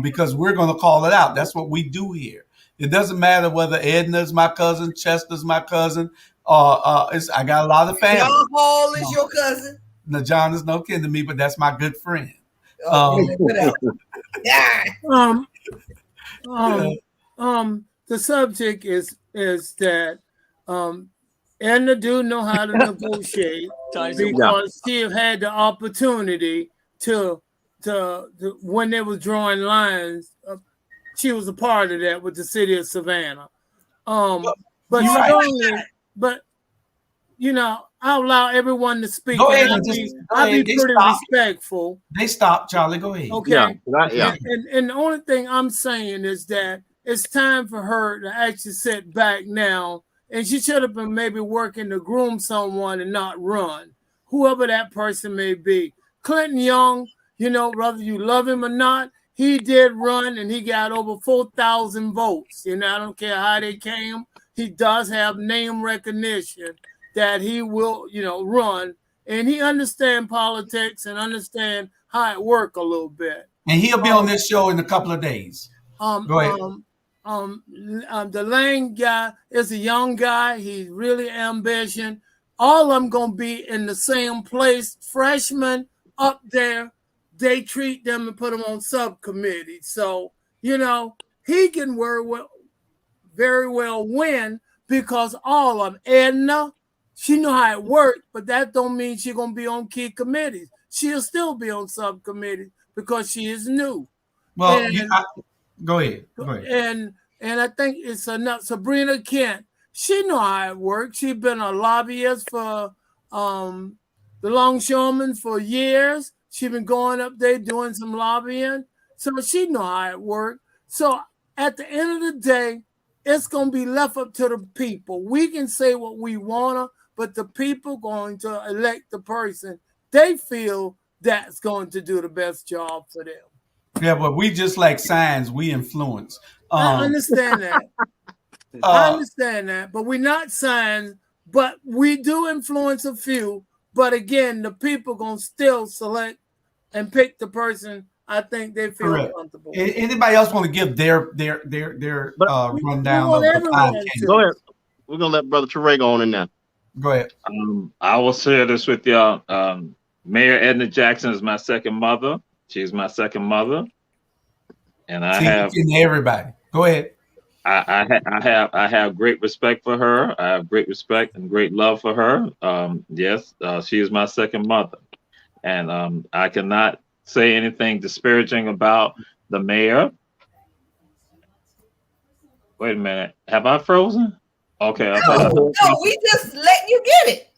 because we're going to call it out. That's what we do here. It doesn't matter whether Edna's my cousin, Chester's my cousin. I got a lot of family. John Hall is your cousin. No, John is no kin to me, but that's my good friend. The subject is that Edna do know how to negotiate because she had the opportunity to when they was drawing lines. She was a part of that with the city of Savannah. But you know, I'll allow everyone to speak. Go ahead. I'll be pretty respectful. They stopped, Charlie. Go ahead. Okay. Yeah. And the only thing I'm saying is that it's time for her to actually sit back now, and she should have been maybe working to groom someone and not run, whoever that person may be. Clinton Young, you know, whether you love him or not, he did run and he got over 4,000 votes. You know, I don't care how they came. He does have name recognition that he will, you know, run, and he understand politics and understand how it work a little bit. And he'll be on this show in a couple of days. Go ahead. The Lane guy is a young guy. He's really ambitious. All of them gonna be in the same place. Freshmen up there, they treat them and put them on subcommittees. So you know he can very well win because all of them. Edna, she know how it works, but that don't mean she's gonna be on key committees. She'll still be on subcommittees because she is new. Well, go ahead. And I think it's enough. Sabrina Kent, she know how it works. She's been a lobbyist for the longshoremen for years. She's been going up there doing some lobbying. So she know how it works. So at the end of the day, it's going to be left up to the people. We can say what we want to, but the people going to elect the person they feel that's going to do the best job for them. Yeah, but we just like signs, we influence. I understand that. I understand that, but we're not signs, but we do influence a few. But again, the people gonna still select and pick the person I think they feel comfortable. Anybody else want to give their rundown of the 5K? Go ahead. We're gonna let Brother Teray go on in there. Go ahead. I will share this with y'all. Mayor Edna Jackson is my second mother. She's my second mother. And I have everybody. Go ahead. I have great respect for her. I have great respect and great love for her. Yes, she is my second mother, and I cannot say anything disparaging about the mayor. Wait a minute, have I frozen? Okay, I thought. No, we just letting you get it.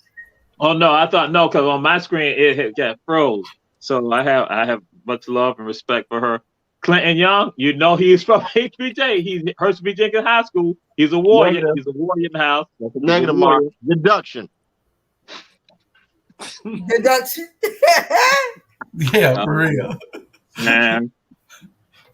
Oh no, I thought no, because on my screen it got froze. So I have much love and respect for her. Clinton Young, you know he's from HBJ. He's Hurst B. Jenkins High School. He's a warrior. Negative. He's a warrior in the house. That's a negative mark. Deduction. Deduction. Yeah, for real. And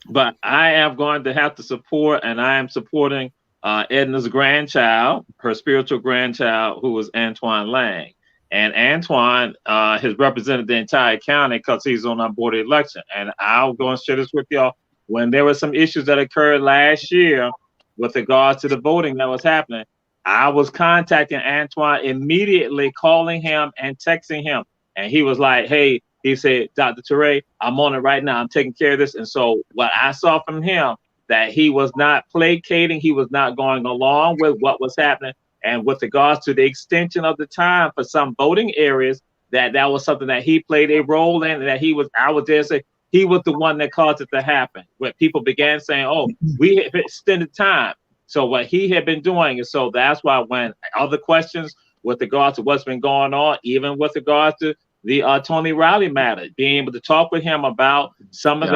but I am going to have to support, and I am supporting Edna's grandchild, her spiritual grandchild, who is Antoine Lang. And Antoine has represented the entire county because he's on our board of election. And I'll go and share this with y'all. When there were some issues that occurred last year with regards to the voting that was happening, I was contacting Antoine immediately, calling him and texting him. And he was like, hey, he said, Dr. Toure, I'm on it right now. I'm taking care of this. And so what I saw from him, that he was not placating, he was not going along with what was happening. And with regards to the extension of the time for some voting areas, that was something that he played a role in, and that I would dare say, he was the one that caused it to happen. Where people began saying, oh, we have extended time. So what he had been doing, and so that's why when other questions with regards to what's been going on, even with regards to the Tony Riley matter, being able to talk with him about some of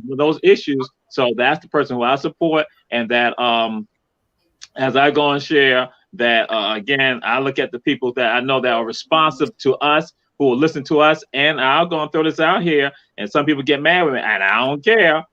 those issues. So that's the person who I support, and that as I go and share, that again, I look at the people that I know that are responsive to us, who will listen to us, and I'll go and throw this out here, and some people get mad with me, and I don't care.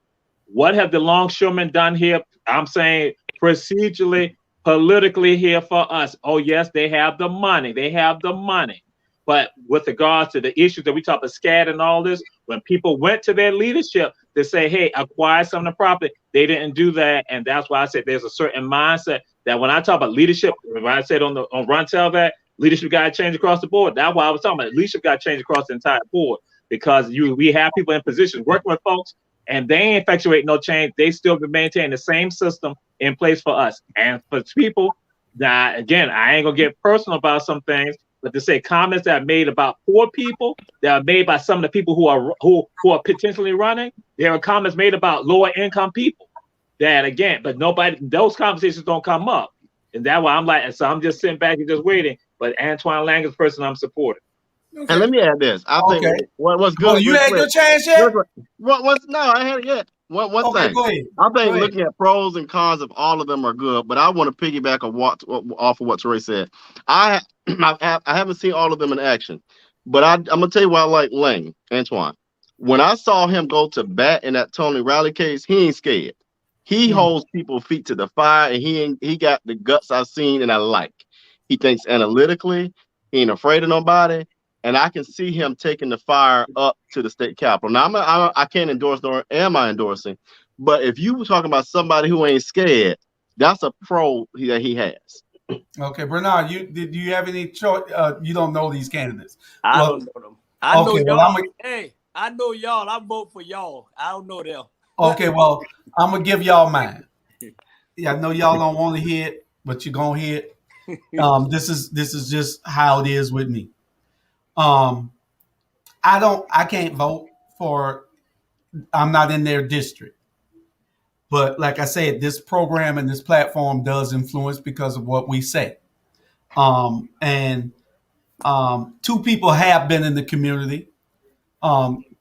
What have the longshoremen done here? I'm saying procedurally, politically here for us. Oh, yes, they have the money. They have the money. But with regards to the issues that we talk about, SCAD and all this, when people went to their leadership to say, hey, acquire some of the property, they didn't do that. And that's why I said there's a certain mindset that when I talk about leadership, when I said on Run Tell that, leadership got to change across the board. That's why I was talking about leadership got to change across the entire board, because we have people in positions working with folks, and they ain't effectuate no change. They still maintain the same system in place for us. And for people that, again, I ain't going to get personal about some things, but to say comments that are made about poor people, that are made by some of the people who are potentially running, there are comments made about lower income people. That again, but those conversations don't come up, and that's why I'm like, and so I'm just sitting back and just waiting. But Antoine Lang is the person I'm supporting. Okay. And let me add this. I think what's good. Oh, you had your chance yet? No, I hadn't yet. One thing. Go ahead. I think looking at pros and cons of all of them are good, but I want to piggyback off of what Toure said. I haven't seen all of them in action, but I'm gonna tell you why I like Lang, Antoine. When I saw him go to bat in that Tony Riley case, he ain't scared. He holds people's feet to the fire, and he got the guts I've seen and I like. He thinks analytically. He ain't afraid of nobody, and I can see him taking the fire up to the state capitol. Now I can't endorse, nor am I endorsing, but if you were talking about somebody who ain't scared, that's a pro that he has. Okay, Bernard, do you have any choice? You don't know these candidates. I don't know them. I know y'all. Hey, I know y'all. I vote for y'all. I don't know them. Okay, well, I'm gonna give y'all mine. Yeah, I know y'all don't want to hear it, but you're gonna hear it. This is just how it is with me. I can't vote for. I'm not in their district, but like I said, this program and this platform does influence because of what we say. And two people have been in the community.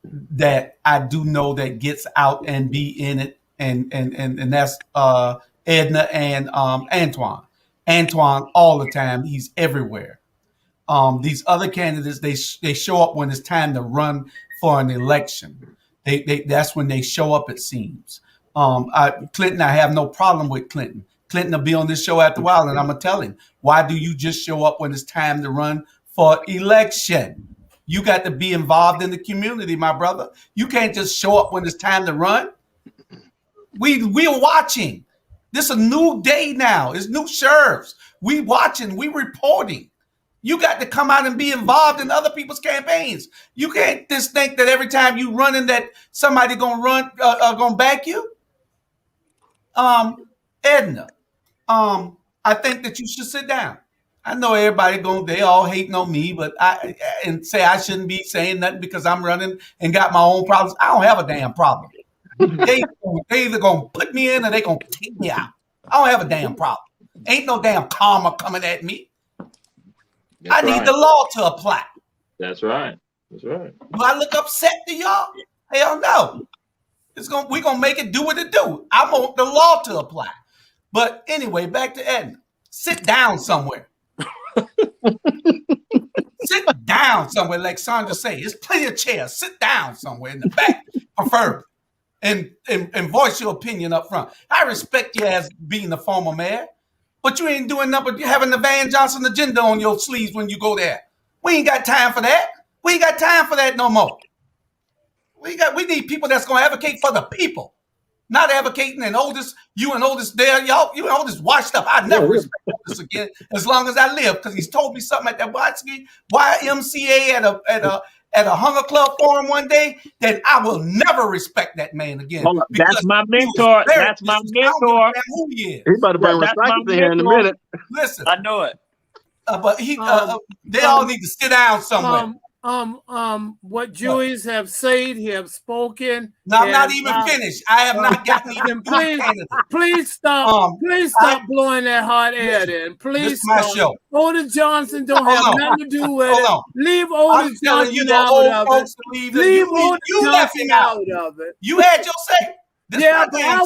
That I do know that gets out and be in it, and that's Edna and Antoine. Antoine all the time, he's everywhere. These other candidates, they show up when it's time to run for an election. That's when they show up, it seems. Clinton, I have no problem with Clinton. Clinton will be on this show after a while, and I'm gonna tell him, why do you just show up when it's time to run for election? You got to be involved in the community, my brother. You can't just show up when it's time to run. We are watching. This is a new day now. It's new sheriffs. We watching. We reporting. You got to come out and be involved in other people's campaigns. You can't just think that every time you running that somebody gonna back you. Edna, I think that you should sit down. I know they all hating on me, but and say I shouldn't be saying nothing because I'm running and got my own problems. I don't have a damn problem. They either gonna put me in or they gonna take me out. I don't have a damn problem. Ain't no damn karma coming at me. I need the law to apply. That's right. That's right. Do I look upset to y'all? Hell no. We're gonna make it do what it do. I want the law to apply. But anyway, back to Edna. Sit down somewhere. Sit down somewhere, like Sandra say. There's plenty of chairs. Sit down somewhere in the back, preferably, and voice your opinion up front. I respect you as being the former mayor, but you ain't doing nothing but having the Van Johnson agenda on your sleeves when you go there. We ain't got time for that. We ain't got time for that no more. We need people that's gonna advocate for the people. Not advocating and Otis, you and Otis there, y'all, you and Otis washed up. I never respect Otis again as long as I live, because he's told me something at that YMCA at a Hunger Club forum one day that I will never respect that man again. That's my mentor. That's my mentor. Who he is. He's about to bring recycling in here in a minute. Listen, I know it. But they all need to sit down somewhere. What Jews have said, he have spoken. No, I'm not even finished. I have not gotten even please stop blowing that hot air then. Please stop. My show. Otis Johnson don't have nothing to do with it. Leave Otis Johnson out of it. Leave Otis Johnson out of it. You had your say. Yeah, but I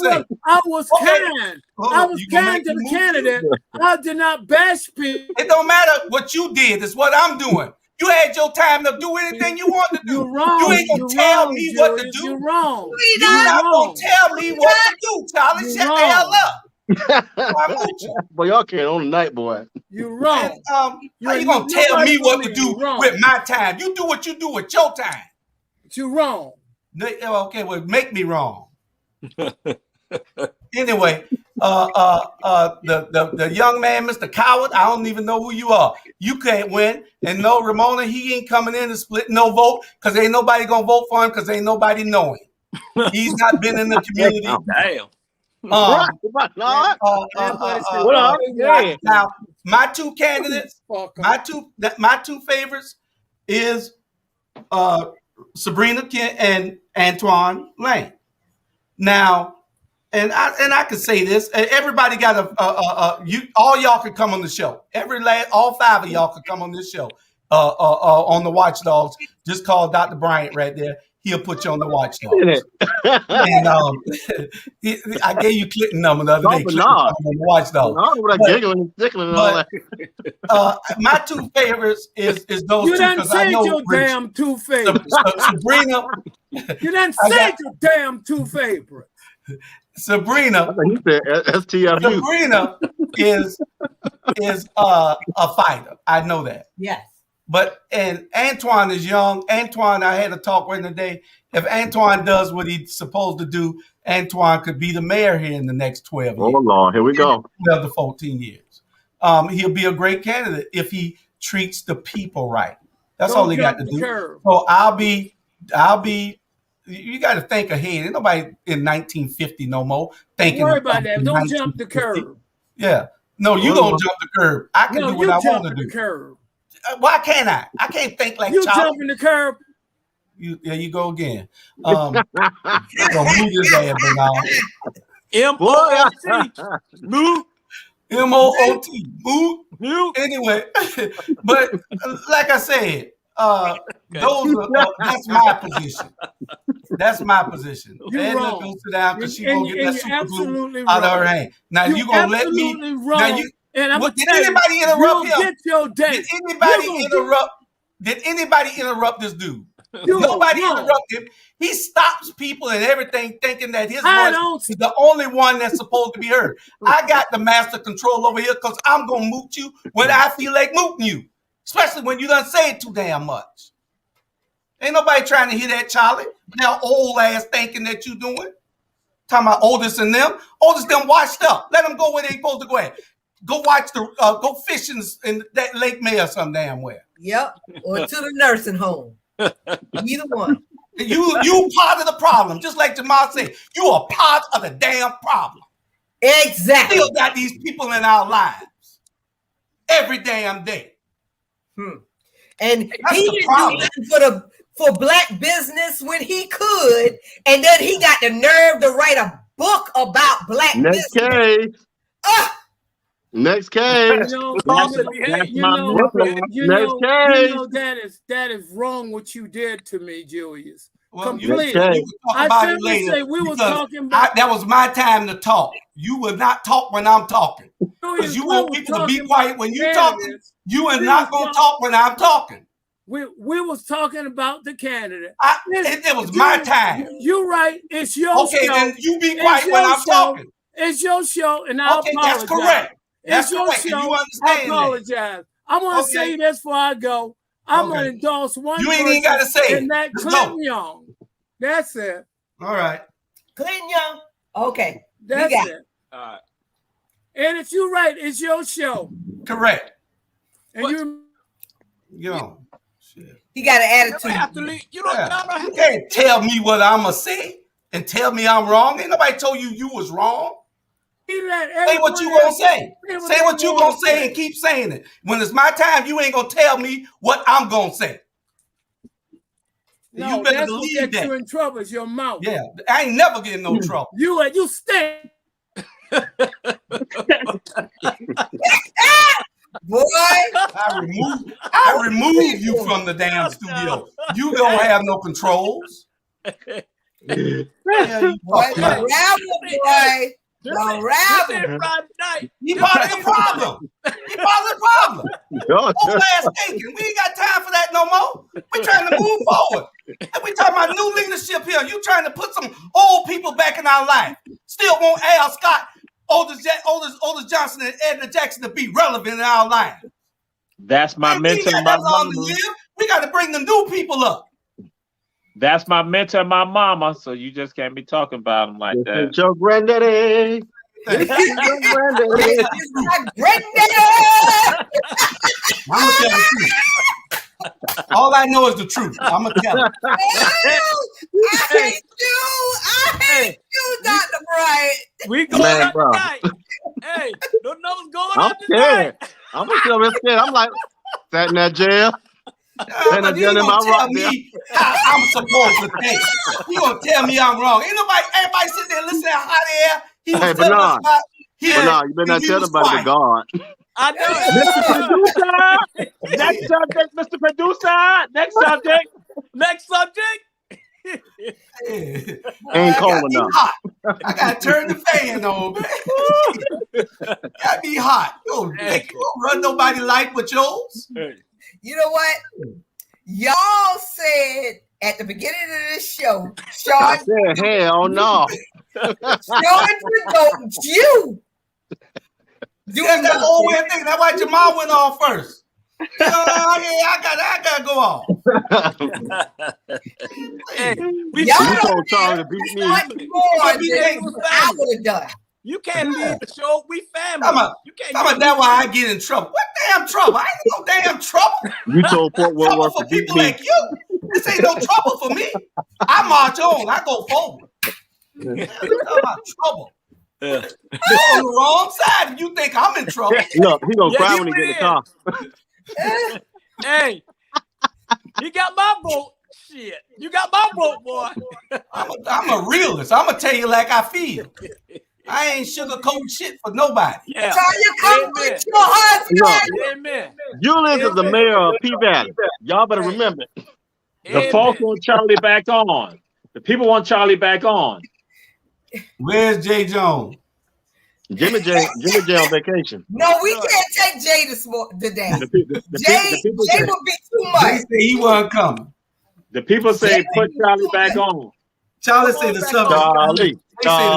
was kind. I was kind to the candidate. I did not bash people. It don't matter what you did. It's what I'm doing. You had your time to do anything you want to do. You're wrong. You ain't gonna tell me what to do. You're wrong. You're not gonna tell me what to do, Charlie. Shut the hell up. Boy, y'all can't own the night, boy. You're wrong. And, how you gonna tell me what to do with my time? You do what you do with your time. You're wrong. Okay, well, make me wrong. Anyway, the young man, Mr. Coward, I don't even know who you are. You can't win. And no, Ramona, he ain't coming in and split no vote because ain't nobody gonna vote for him because ain't nobody know him. He's not been in the community. Damn. Now, my two candidates, my two favorites is Sabrina Kent and Antoine Lane. Now, and I can say this: everybody got all y'all could come on the show. All five of y'all could come on this show on the Watchdogs. Just call Dr. Bryant right there. He'll put you on the Watchdogs. And I gave you Clinton number the other day. Clinton on the Watchdogs. My two favorites is those you two. You done said your damn two favorites. Sabrina. You done said your damn two favorites. Sabrina. STFU. Sabrina is a fighter. I know that. Yes. But and Antoine is young. Antoine, I had a talk with him today. If Antoine does what he's supposed to do, Antoine could be the mayor here in the next 12 years. Oh, Lord, here we go. 12 to 14 years. He'll be a great candidate if he treats the people right. That's all he got to do. So I'll be. You got to think ahead. Ain't nobody in 1950 no more thinking. Don't worry about that. Don't jump the curve. Yeah. No, you don't jump the curve. I can do what I want to do. Curve. Why can't I? I can't think like you Charlie. Jumping the curve. There you go again. Gonna move his ass around. M-O-O-T. Move. M-O-O-T. Move. Anyway, but like I said, that's my position. That's my position. Edna goes sit down because she won't get that super glue out of her hand. Now you gonna let me? Now you. And I'm did anybody interrupt him? Get your day. Did anybody interrupt this dude? Nobody interrupted him. He stops people and everything, thinking that his voice is the only one that's supposed to be heard. I got the master control over here because I'm gonna moot you when I feel like mooting you, especially when you done say it too damn much. Ain't nobody trying to hear that, Charlie. Now old ass thinking that you doing. Talking about Otis and them. Otis them washed up. Let them go where they supposed to go at. Go watch go fishing in that Lake May or some damn where. Yep, or to the nursing home. Either one. You part of the problem, just like Jamal said. You are part of the damn problem. Exactly. Still got these people in our lives every damn day. And That's he the didn't do problem. nothing for black business when he could, and then he got the nerve to write a book about black Next business. case. Next case. That's my mentor. That is wrong what you did to me, Julius. Well, Completely. Okay. I simply say we were talking about. that was my time to talk. You will not talk when I'm talking. Because you want people to be quiet when you're talking. You are not going to talk when I'm talking. We was talking about the candidate. It was my time. You're right. It's your show. Okay, then you be quiet when I'm talking. It's your show, and I apologize. That's correct. It's your correct. show. You understand I apologize. That. I want to say this before I go. I'm going to endorse one You ain't even got to say it. And that Clinton Young. That's it. All right. Clinton Young. Okay. That's it. All right. And if you're right, it's your show. Correct. And Shit. He got an attitude. You can't tell me what I'm going to say and tell me I'm wrong. Ain't nobody told you was wrong. Say what you gonna say. Say what you gonna say and keep saying it. When it's my time, you ain't gonna tell me what I'm gonna say. No, you better that's believe what gets that. you in trouble. Is your mouth. Yeah, I ain't never getting no trouble. You stink. Boy, I remove you from the damn studio. You don't have no controls. Boy, the Rabble. He part of the problem. He part of the problem. Old ass thinking. We ain't got time for that no more. We trying to move forward. And we talking about new leadership here. You trying to put some old people back in our life. Still want Al Scott, Otis Johnson, and Edna Jackson to be relevant in our life. That's my mentor. We got to bring the new people up. That's my mentor, my mama. So you just can't be talking about him like that. It's your granddaddy. I'm gonna tell the truth. All I know is the truth. I'm gonna tell it. I hate you, Dr. Bright. We going out tonight. Hey, don't know what's going on tonight. I'm gonna scared. I'm like, sat in that jail. But you gonna tell me how I'm supposed to think. You gonna tell me I'm wrong? Ain't everybody sitting there listening to hot air. He was telling us about Bernard, you better not tell nobody the God. I know. Mr. Producer. Next subject, Mr. Producer. Next subject. Next subject. Ain't cold enough. I gotta turn the fan on, man. Gotta be hot. You don't run nobody life but yours. You know what? Y'all said at the beginning of this show, Sean. I said, hell no. Sean, you. That's that old weird thing. That's why Jamal went on first. I gotta go on. You told Charlie to beat me. I would have done. You can't leave the show. We family. You can't. That's why I get in trouble. What damn trouble? I ain't no damn trouble. You told Fort Worth for people like you. This ain't no trouble for me. I march on. I go forward. Talking about trouble. You're on the wrong side if you think I'm in trouble. Look, he gonna cry when he get in the car. Hey, he got my vote. Shit, you got my vote, boy. I'm a realist. I'm gonna tell you like I feel. I ain't sugarcoating shit for nobody. Yeah. So you come with your husband. Amen. Julius is the mayor of P Valley. Y'all better remember it. The folks want Charlie back on. The people want Charlie back on. Where's Jay Jones? Jimmy J on vacation. No, we can't take Jay today. Jay would be too much. Jay said he wasn't coming. The people say put Charlie back on. Charlie said the subject. Charlie.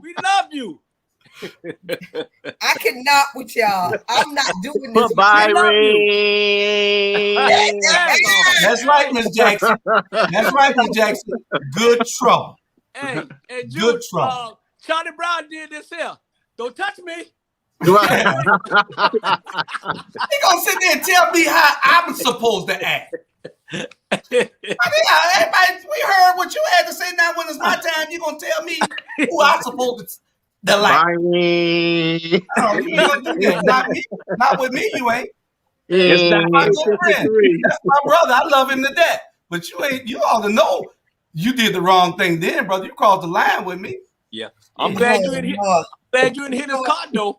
We love you. I cannot with y'all. I'm not doing this. Bye, That's right, Miss Jackson. That's right, Miss Jackson. Good trouble. Hey, good trouble. Charlie Brown did this here. Don't touch me. Right. He gonna sit there and tell me how I'm supposed to act. I mean, everybody, we heard what you had to say. Now, when it's my time, you gonna tell me who I'm supposed to like. Bye. Oh, you ain't gonna do that. Not me. Not with me. You ain't. It's Yeah. My good friend. 9:53. That's my brother. I love him to death. But you ain't. You ought to know you did the wrong thing then, brother. You crossed the line with me. Yeah. I'm glad you didn't hit his condo.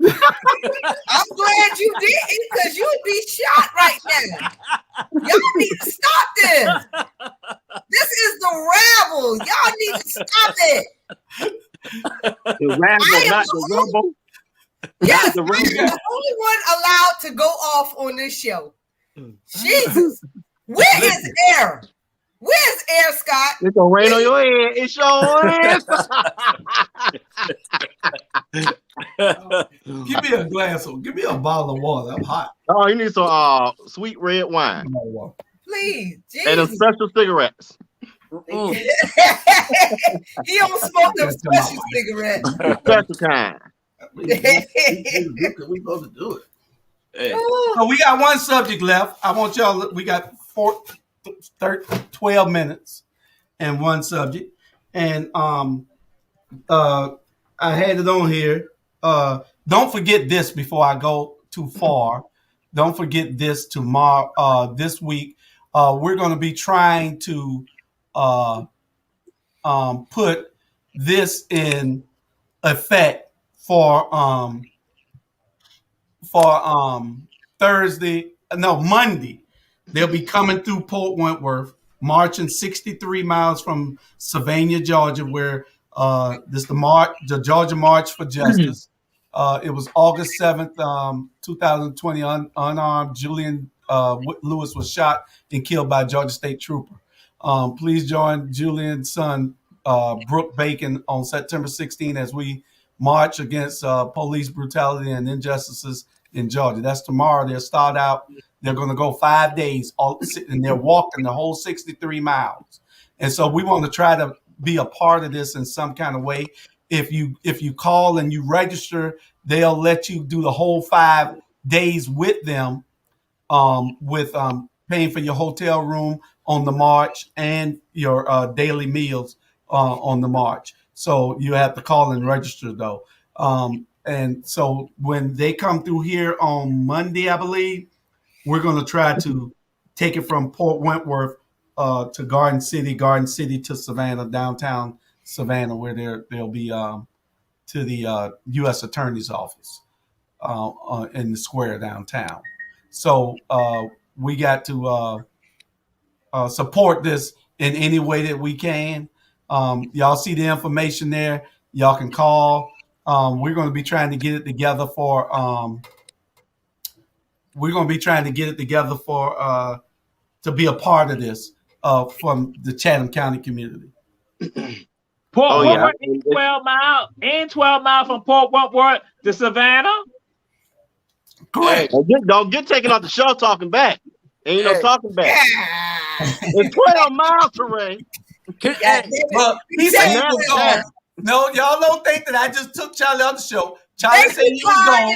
I'm glad you didn't, because you'd be shot right now. Y'all need to stop this. This is the Rabble. Y'all need to stop it. The Rabble, not the Rumble. Yes, The I'm Rumble. the only one allowed to go off on this show. Jesus. Where is Air? Where's Air, Scott? It's gonna rain on your head. It sure is. Give me a glass of. Give me a bottle of water. I'm hot. Oh, you need some sweet red wine Please, and a Jesus. special cigarettes. He don't smoke them special cigarettes. Special kind. We supposed to do it. So we got one subject left. I want y'all. We got 12 minutes and one subject, and I had it on here. Don't forget this before I go too far. Don't forget this tomorrow. This week, we're going to be trying to put this in effect for Monday. They'll be coming through Port Wentworth, marching 63 miles from Savannah, Georgia, where this the Georgia March for Justice. It was August 7th, 2020. Unarmed Julian Lewis was shot and killed by a Georgia State trooper. Please join Julian's son, Brooke Bacon, on September 16 as we march against police brutality and injustices in Georgia. That's tomorrow. They'll start out. They're going to go 5 days, and they're walking the whole 63 miles. And so we want to try to be a part of this in some kind of way. If you call and you register, they'll let you do the whole 5 days with them, with paying for your hotel room on the march and your daily meals on the march. So you have to call and register, though. And so when they come through here on Monday, I believe, we're going to try to take it from Port Wentworth to Garden City to Savannah, downtown Savannah, where they'll be to the U.S. Attorney's Office in the square downtown. So we got to support this in any way that we can. Y'all see the information there. Y'all can call. We're going to be trying to get it together for. We're going to be trying to get it together for to be a part of this from the Chatham County community. Port Wentworth is 12 miles from Port Wentworth to Savannah. Correct. Don't get taken off the show talking back. Ain't no talking back. It's 12 miles, Ray. But he said he was gone. No, y'all don't think that I just took Charlie off the show. Charlie said he was gone.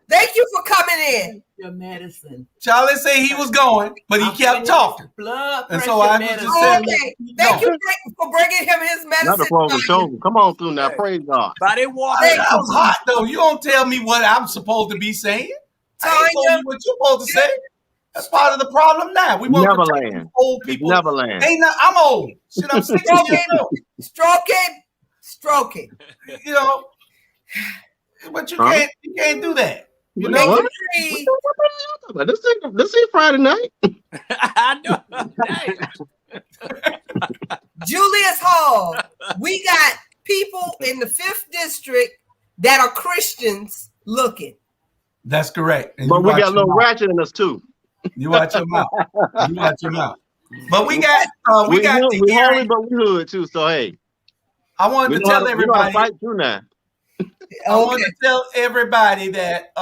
Thank you for coming in. Your medicine. Charlie said he was going, but he kept talking. Blood And pressure so I medicine. just said, Okay. Thank you for bringing him his medicine. Another program show. Come on through now. Praise God. But they walk. that was hot, though. You don't tell me what I'm supposed to be saying. I ain't told you what you're supposed to say. That's part of the problem now. We want to Neverland. old people. Neverland. I'm old. Shit, I'm 60 years old. Stroke it. You know, but you can't do that. You know What? This ain't Friday night. I know. Julius Hall. We got people in the 5th district that are Christians looking. That's correct. And But we got a little ratchet in us too. You watch your mouth. You watch your mouth. But we got We holy, but we hood too. So hey, I wanted to tell everybody. We fight too now. I want to tell everybody that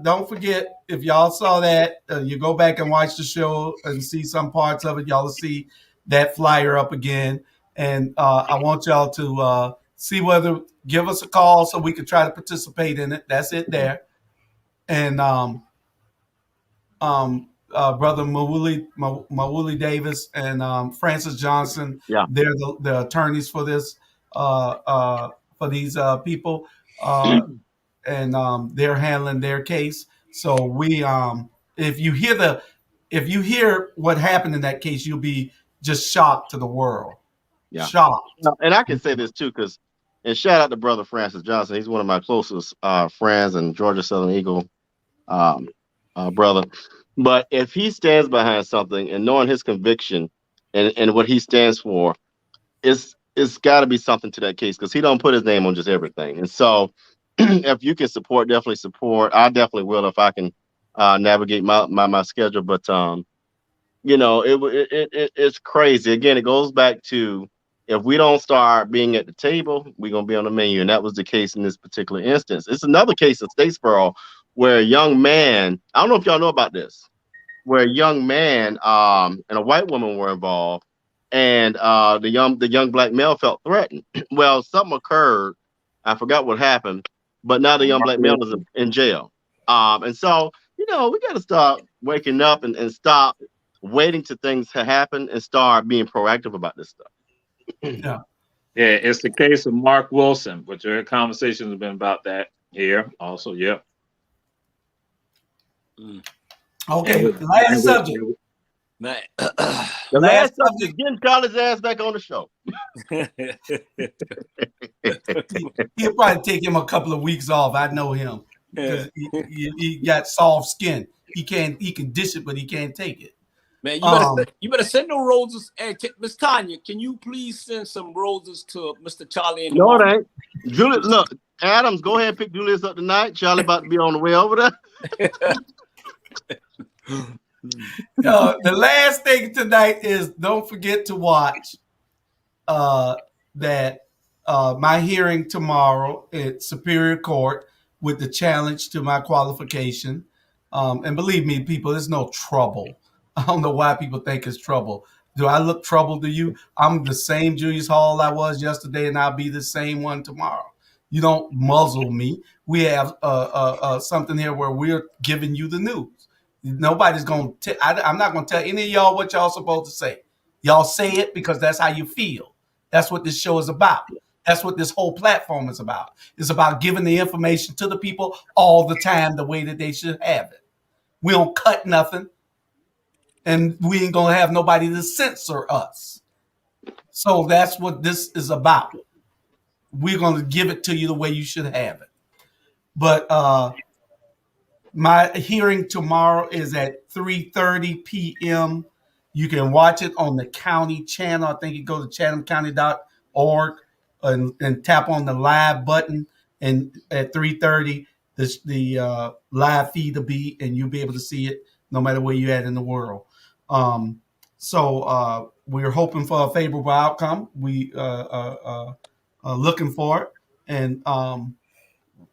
don't forget, if y'all saw that, you go back and watch the show and see some parts of it. Y'all will see that flyer up again. And I want y'all to give us a call so we can try to participate in it. That's it there. And Brother Mawuli Davis and Francis Johnson, Yeah. they're the attorneys for this for these people, and they're handling their case. So we if you hear what happened in that case, you'll be just shocked to the world. Yeah. Shocked. And I can say this too, and shout out to Brother Francis Johnson. He's one of my closest friends and Georgia Southern Eagle brother. But if he stands behind something and knowing his conviction and what he stands for, it's got to be something to that case, because he don't put his name on just everything. And so if you can support, definitely support. I definitely will if I can navigate my schedule. But it's crazy. Again, it goes back to, if we don't start being at the table, we're gonna be on the menu. And that was the case in this particular instance. It's another case in Statesboro where a young man, I don't know if y'all know about this, where a young man and a white woman were involved, and the young black male felt threatened. Well, something occurred. I forgot what happened, but now the young black male is in jail. And so, we got to start waking up and stop waiting till things happen and start being proactive about this stuff. Yeah. Yeah, it's the case of Mark Wilson, which our conversations have been about that here also. Yep. Okay, last subject. Man. The last subject, getting Charlie's ass back on the show. He'll probably take him a couple of weeks off. I know him, because he got soft skin. He can dish it, but he can't take it. Man, you better send no roses. Hey, Miss Tanya, can you please send some roses to Mr. Charlie? No, it ain't. Julius, look, Adams, go ahead and pick Julius up tonight. Charlie about to be on the way over there. The last thing tonight is, don't forget to watch that my hearing tomorrow at Superior Court with the challenge to my qualification. And believe me, people, there's no trouble. I don't know why people think it's trouble. Do I look troubled to you? I'm the same Julius Hall I was yesterday, and I'll be the same one tomorrow. You don't muzzle me. We have something here where we're giving you the news. Nobody's going to I'm not going to tell any of y'all what y'all supposed to say. Y'all say it because that's how you feel. That's what this show is about. That's what this whole platform is about. It's about giving the information to the people all the time the way that they should have it. We don't cut nothing, and we ain't going to have nobody to censor us. So that's what this is about. We're going to give it to you the way you should have it. But my hearing tomorrow is at 3:30 p.m. You can watch it on the county channel. I think you go to chathamcounty.org and tap on the live button. And at 3:30, the live feed will be, and you'll be able to see it no matter where you're at in the world. So we're hoping for a favorable outcome. We are looking for it, and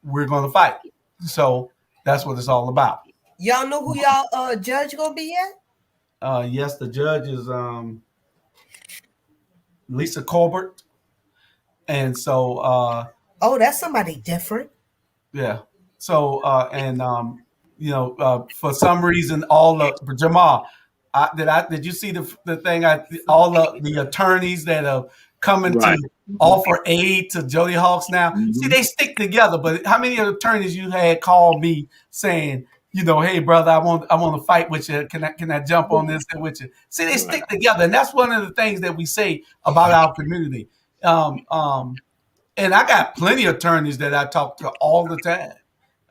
we're going to fight. So that's what it's all about. Y'all know who y'all judge gonna be at? Yes, the judge is Lisa Colbert, and so oh, that's somebody different. Yeah. So for some reason, all the Jamal, did you see the thing? All the attorneys that are coming to offer aid to Jody Hawks now. Mm-hmm. See, they stick together. But how many attorneys you had call me saying, hey brother, I want to fight with you. Can I jump on this with you? See, they stick together, and that's one of the things that we say about our community. And I got plenty of attorneys that I talk to all the time.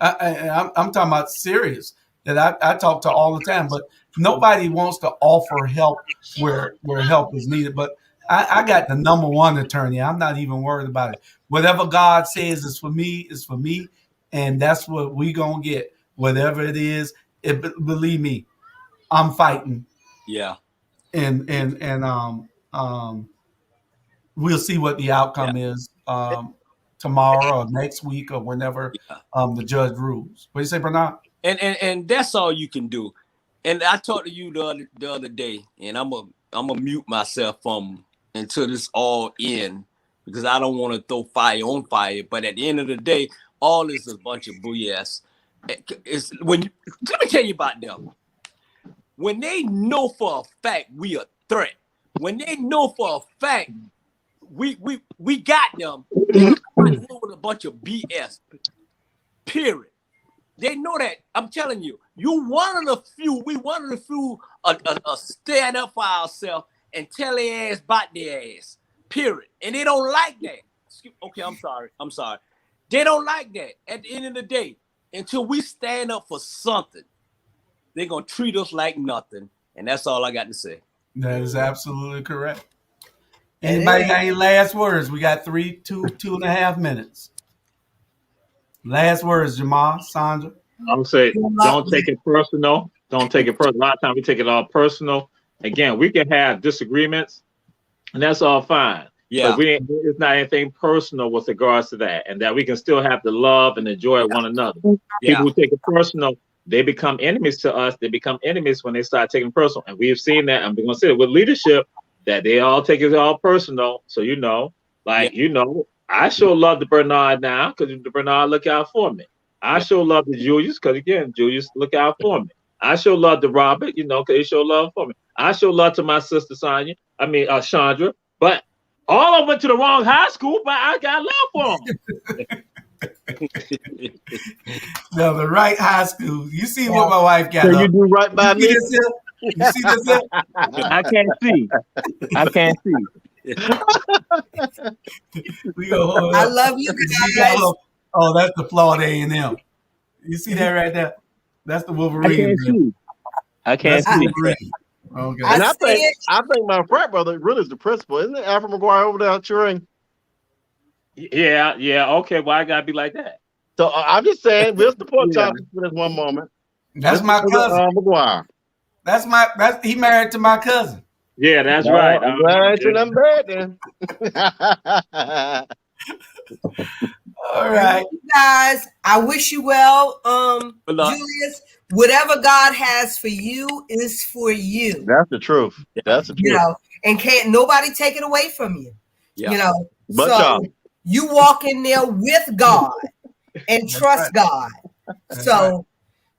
I'm talking about serious that I talk to all the time, but nobody wants to offer help where help is needed. But I got the number one attorney. I'm not even worried about it. Whatever God says is for me, and that's what we gonna get. Whatever it is, believe me, I'm fighting. Yeah. And we'll see what the outcome is tomorrow or next week or whenever the judge rules. What do you say, Bernard? And that's all you can do. And I talked to you the other day, and I'm a mute myself until this all end. because I don't want to throw fire on fire. But at the end of the day, all this is a bunch of BS. Let me tell you about them. When they know for a fact we a threat, when they know for a fact we got them, they come out with a bunch of BS. Period. They know that. I'm telling you, you one of the few. We one of the few stand up for ourselves and tell their ass about their ass. Period. And they don't like that. Okay, I'm sorry. They don't like that. At the end of the day, until we stand up for something, they're gonna treat us like nothing. And that's all I got to say. That is absolutely correct. Anybody got any last words? We got 2.5 minutes. Last words, Jamal, Sandra. I'm saying, don't take it personal. Don't take it personal. A lot of times we take it all personal. Again, we can have disagreements, and that's all fine. Yeah. But it's not anything personal with regards to that, and that we can still have the love and the joy of one another. Yeah. People who take it personal, they become enemies to us. They become enemies when they start taking it personal. And we have seen that. I'm going to say it with leadership, that they all take it all personal. So, I sure love the Bernard now because the Bernard look out for me. I sure love the Julius because, again, Julius look out for me. I sure love the Robert, because he sure love for me. I sure love to my sister Chandra. But all of them went to the wrong high school, but I got love for them. No, the right high school. You see what my wife got? So you do right by me. You see this here? I can't see. We go. I love you guys. Oh, that's the Florida A&M. You see that right there? That's the Wolverine. I can't see. Okay. And I think my frat brother really is the principal. Isn't it Alfred McGuire over there cheering? Yeah. Okay, well, I gotta be like that. So I'm just saying, we'll support y'all for this one moment. That's my cousin. McGuire. He married to my cousin. Yeah, that's right. I'm glad you're not bad then. All right, guys. I wish you well, luck. Julius. Whatever God has for you is for you. That's the truth. That's the truth. And can't nobody take it away from you. Yeah. But so you walk in there with God and trust God. So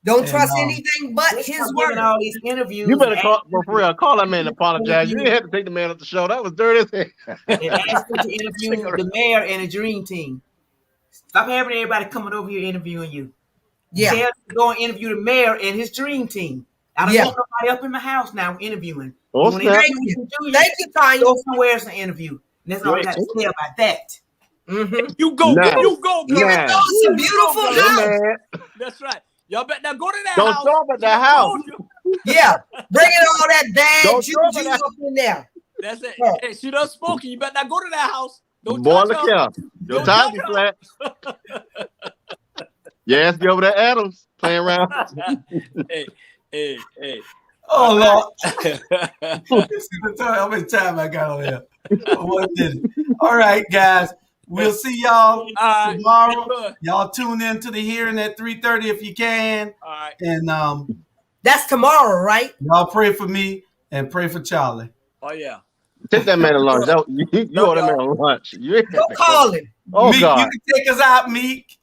don't trust anything but His word. All these interviews. You better call that man and apologize. You didn't have to take the man off the show. That was dirty as hell. And ask them to interview the mayor and the dream team. Stop having everybody coming over here interviewing you. Yeah. Tell them to go and interview the mayor and his dream team. I don't want nobody up in my house now interviewing. Oh, Thank you, Tanya. Go somewhere else and interview. And that's all I got to say about that. Mm-hmm. You go. It's a beautiful house. That's right. Y'all better now go to that Don't house. stop at the house. Yeah. Bringing all that bad Don't juju up in there. That's it. Hey, she done spoken. You better not go to that house. Don't Boy, touch look her. here. Your time be flat. Yes, be over there, Adams, playing around. Hey. Oh Lord. How much time I got on here? 1 minute. All right, guys. We'll see y'all tomorrow. Y'all tune in to the hearing at 3:30 if you can. All right. And that's tomorrow, right? Y'all pray for me and pray for Charlie. Oh yeah. Take that man to lunch. You owe that man a lunch. Don't call him. Oh Meek, God. you can take us out, Meek.